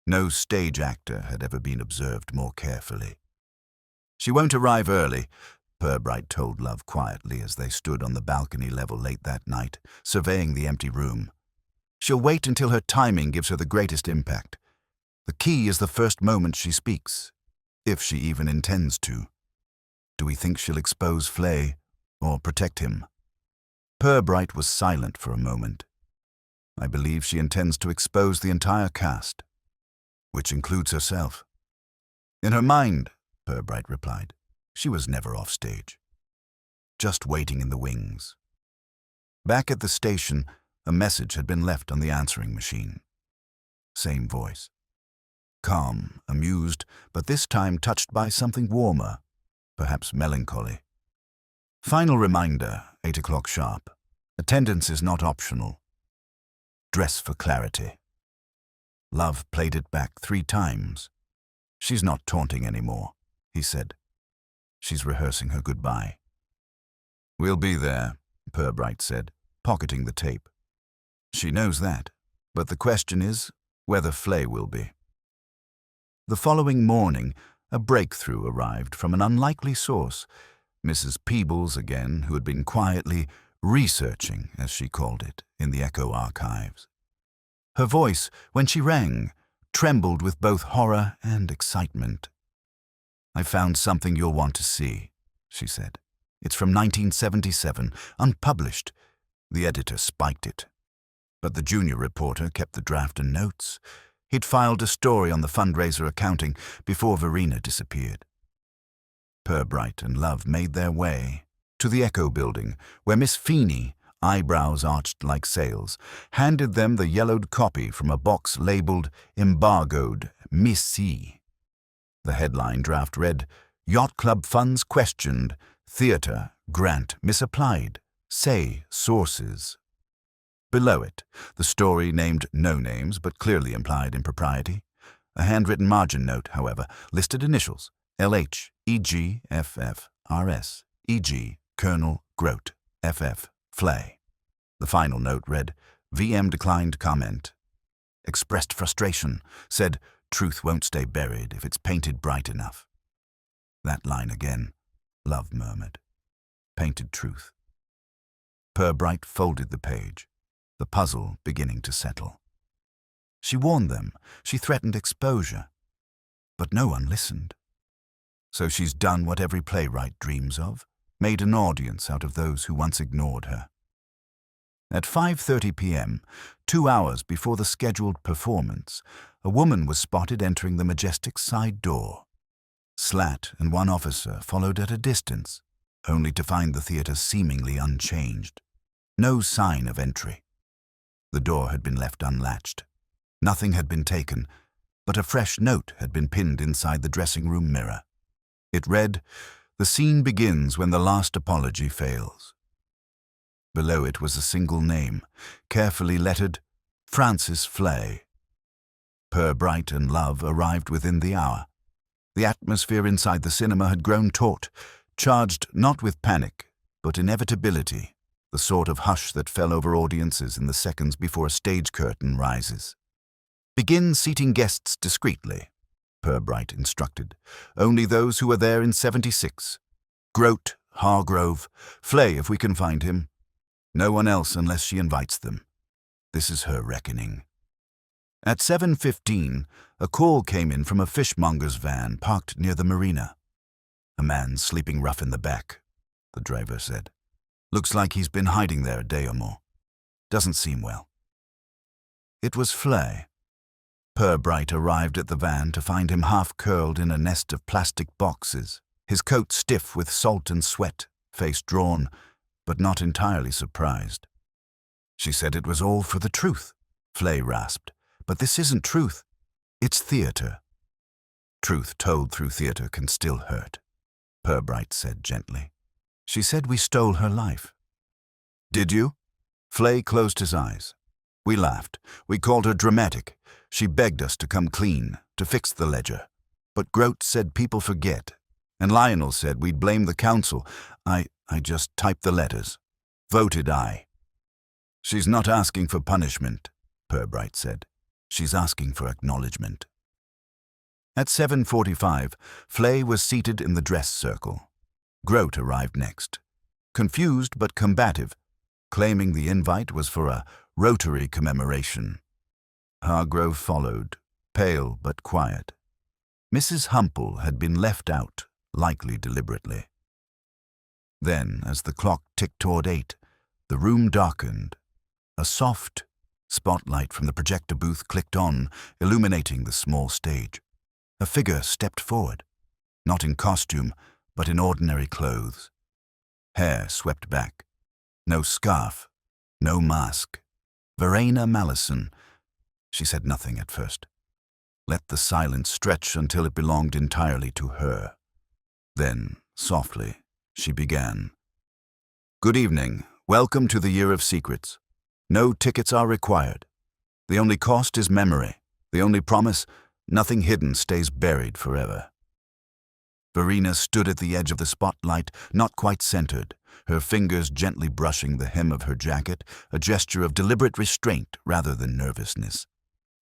No stage actor had ever been observed more carefully. She won't arrive early, Purbright told Love quietly as they stood on the balcony level late that night, surveying the empty room. She'll wait until her timing gives her the greatest impact. The key is the first moment she speaks, if she even intends to. Do we think she'll expose Flay or protect him? Purbright was silent for a moment. I believe she intends to expose the entire cast, which includes herself. In her mind, Purbright replied, she was never off stage, just waiting in the wings. Back at the station, a message had been left on the answering machine. Same voice. Calm, amused, but this time touched by something warmer, perhaps melancholy. Final reminder, 8 o'clock sharp. Attendance is not optional. Dress for clarity. Love played it back 3 times. She's not taunting anymore, he said. She's rehearsing her goodbye. We'll be there, Purbright said, pocketing the tape. She knows that, but the question is whether Flay will be. The following morning, a breakthrough arrived from an unlikely source, Mrs. Peebles again, who had been quietly researching, as she called it, in the Echo archives. Her voice, when she rang, trembled with both horror and excitement. I found something you'll want to see, she said. It's from 1977, unpublished. The editor spiked it. But the junior reporter kept the draft and notes. He'd filed a story on the fundraiser accounting before Verena disappeared. Purbright and Love made their way to the Echo building, where Miss Feeney, eyebrows arched like sails, handed them the yellowed copy from a box labeled Embargoed Missy. The headline draft read, Yacht Club Funds Questioned, Theatre Grant Misapplied, Say Sources. Below it, the story named no names but clearly implied impropriety. A handwritten margin note, however, listed initials, LH, EG, FF, RS, EG, Colonel Grote, FF, Flay. The final note read, VM declined comment. Expressed frustration, said, truth won't stay buried if it's painted bright enough. That line again, Love murmured. Painted truth. Purbright folded the page, the puzzle beginning to settle. She warned them, she threatened exposure, but no one listened. So she's done what every playwright dreams of, made an audience out of those who once ignored her. At 5:30 p.m., 2 hours before the scheduled performance, a woman was spotted entering the majestic side door. Slat and one officer followed at a distance, only to find the theatre seemingly unchanged. No sign of entry. The door had been left unlatched. Nothing had been taken, but a fresh note had been pinned inside the dressing room mirror. It read, "The scene begins when the last apology fails." Below it was a single name, carefully lettered, Francis Flay. Purbright and Love arrived within the hour. The atmosphere inside the cinema had grown taut, charged not with panic, but inevitability, the sort of hush that fell over audiences in the seconds before a stage curtain rises. "Begin seating guests discreetly," Purbright instructed. "Only those who were there in '76. Grote, Hargrove, Flay if we can find him. No one else unless she invites them. This is her reckoning." At 7:15, a call came in from a fishmonger's van parked near the marina. "A man sleeping rough in the back," the driver said. "Looks like he's been hiding there a day or more. Doesn't seem well." It was Flay. Purbright arrived at the van to find him half-curled in a nest of plastic boxes, his coat stiff with salt and sweat, face drawn, but not entirely surprised. "She said it was all for the truth," Flay rasped. "But this isn't truth. It's theatre." "Truth told through theatre can still hurt," Purbright said gently. "She said we stole her life." "Did you?" Flay closed his eyes. "We laughed. We called her dramatic. She begged us to come clean, to fix the ledger. But Grote said people forget. And Lionel said we'd blame the council. I just typed the letters. Voted aye." "She's not asking for punishment," Purbright said. "She's asking for acknowledgement." At 7:45, Flay was seated in the dress circle. Grote arrived next, confused but combative, claiming the invite was for a Rotary commemoration. Hargrove followed, pale but quiet. Mrs. Humple had been left out, likely deliberately. Then, as the clock ticked toward 8, the room darkened. A soft spotlight from the projector booth clicked on, illuminating the small stage. A figure stepped forward, not in costume, but in ordinary clothes. Hair swept back. No scarf, no mask. Verena Malison. She said nothing at first. Let the silence stretch until it belonged entirely to her. Then, softly, she began. "Good evening. Welcome to the Year of Secrets. No tickets are required. The only cost is memory. The only promise, nothing hidden stays buried forever." Verena stood at the edge of the spotlight, not quite centered, her fingers gently brushing the hem of her jacket, a gesture of deliberate restraint rather than nervousness.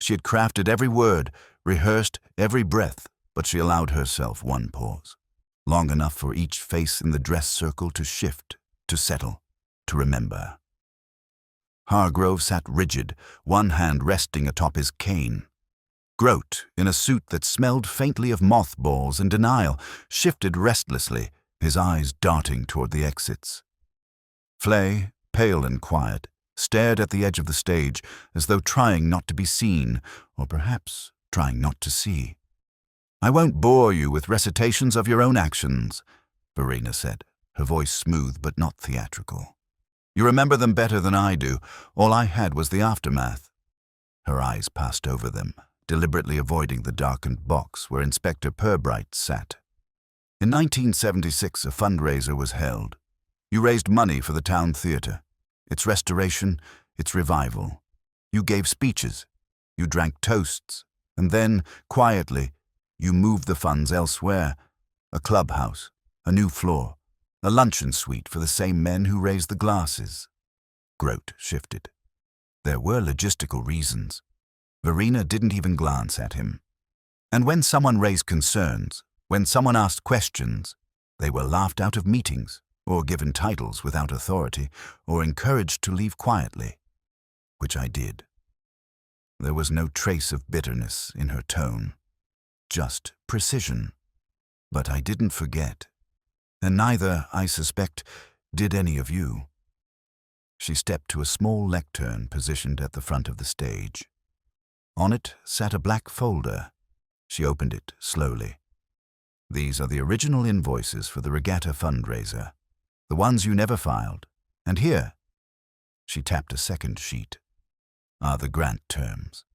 She had crafted every word, rehearsed every breath, but she allowed herself one pause, long enough for each face in the dress circle to shift, to settle, to remember. Hargrove sat rigid, one hand resting atop his cane. Grote, in a suit that smelled faintly of mothballs and denial, shifted restlessly, his eyes darting toward the exits. Flay, pale and quiet, stared at the edge of the stage as though trying not to be seen, or perhaps trying not to see. "I won't bore you with recitations of your own actions," Verena said, her voice smooth but not theatrical. "You remember them better than I do. All I had was the aftermath." Her eyes passed over them, deliberately avoiding the darkened box where Inspector Purbright sat. "In 1976, a fundraiser was held. You raised money for the town theatre, its restoration, its revival. You gave speeches, you drank toasts, and then, quietly, you moved the funds elsewhere. A clubhouse, a new floor, a luncheon suite for the same men who raised the glasses." Grote shifted. There were logistical reasons. Verena didn't even glance at him. And when someone raised concerns, when someone asked questions, they were laughed out of meetings, or given titles without authority, or encouraged to leave quietly, which I did. There was no trace of bitterness in her tone, just precision. But I didn't forget, and neither, I suspect, did any of you. She stepped to a small lectern positioned at the front of the stage. On it sat a black folder. She opened it slowly. These are the original invoices for the regatta fundraiser, the ones you never filed. And here, she tapped a second sheet, are the grant terms.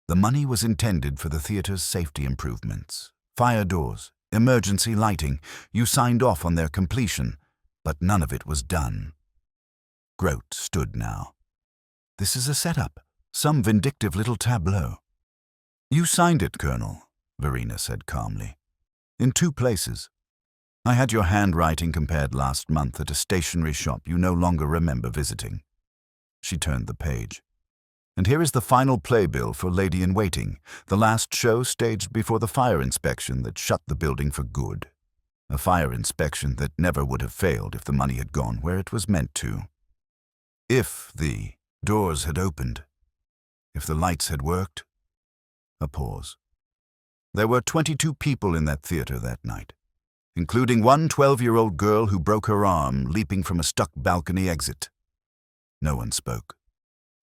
The money was intended for the theatre's safety improvements, fire doors, emergency lighting. You signed off on their completion, but none of it was done. Grote stood now. This is a setup, some vindictive little tableau. You signed it, Colonel, Verena said calmly. In 2 places. I had your handwriting compared last month at a stationery shop you no longer remember visiting. She turned the page. And here is the final playbill for Lady in Waiting, the last show staged before the fire inspection that shut the building for good. A fire inspection that never would have failed if the money had gone where it was meant to. If the doors had opened, if the lights had worked. A pause. There were 22 people in that theater that night, including one 12-year-old girl who broke her arm leaping from a stuck balcony exit. No one spoke.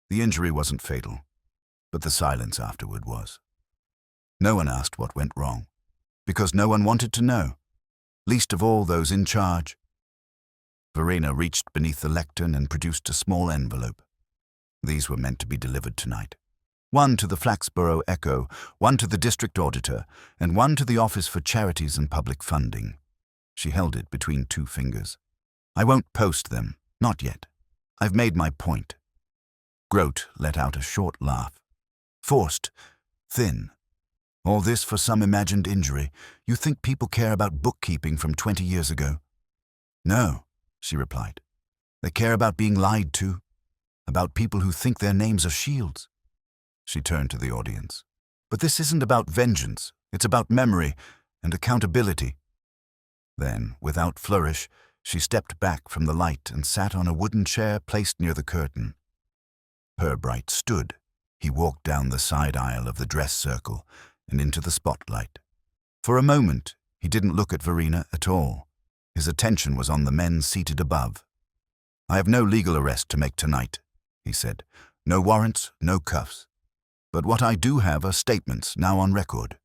The injury wasn't fatal, but the silence afterward was. No one asked what went wrong, because no one wanted to know, least of all those in charge. Verena reached beneath the lectern and produced a small envelope. These were meant to be delivered tonight. One to the Flaxborough Echo, one to the district auditor, and one to the Office for Charities and Public Funding. She held it between 2 fingers. I won't post them, not yet. I've made my point. Grote let out a short laugh. Forced, thin. All this for some imagined injury. You think people care about bookkeeping from 20 years ago? No, she replied. They care about being lied to, about people who think their names are shields. She turned to the audience. But this isn't about vengeance. It's about memory and accountability. Then, without flourish, she stepped back from the light and sat on a wooden chair placed near the curtain. Purbright stood. He walked down the side aisle of the dress circle and into the spotlight. For a moment, he didn't look at Verena at all. His attention was on the men seated above. I have no legal arrest to make tonight, he said. No warrants, no cuffs. But what I do have are statements now on record.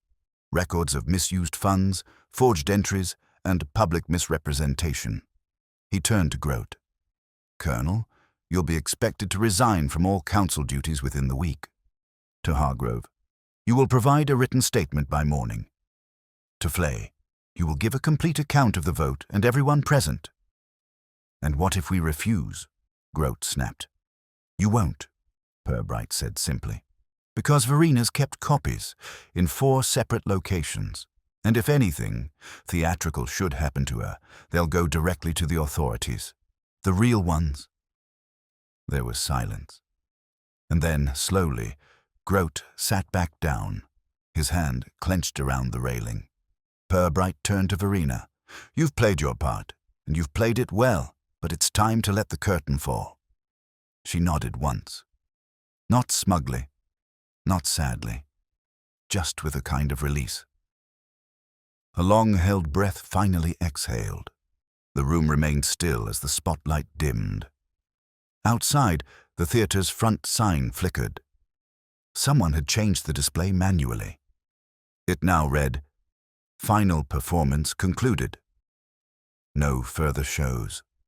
Records of misused funds, forged entries, and public misrepresentation. He turned to Grote. Colonel, you'll be expected to resign from all council duties within the week. To Hargrove, you will provide a written statement by morning. To Flay, you will give a complete account of the vote and everyone present. And what if we refuse? Grote snapped. You won't, Purbright said simply. Because Verena's kept copies in 4 separate locations. And if anything theatrical should happen to her, they'll go directly to the authorities. The real ones. There was silence. And then, slowly, Grote sat back down, his hand clenched around the railing. Purbright turned to Verena. You've played your part, and you've played it well, but it's time to let the curtain fall. She nodded once. Not smugly, not sadly, just with a kind of release. A long-held breath finally exhaled. The room remained still as the spotlight dimmed. Outside, the theater's front sign flickered. Someone had changed the display manually. It now read, Final performance concluded. No further shows.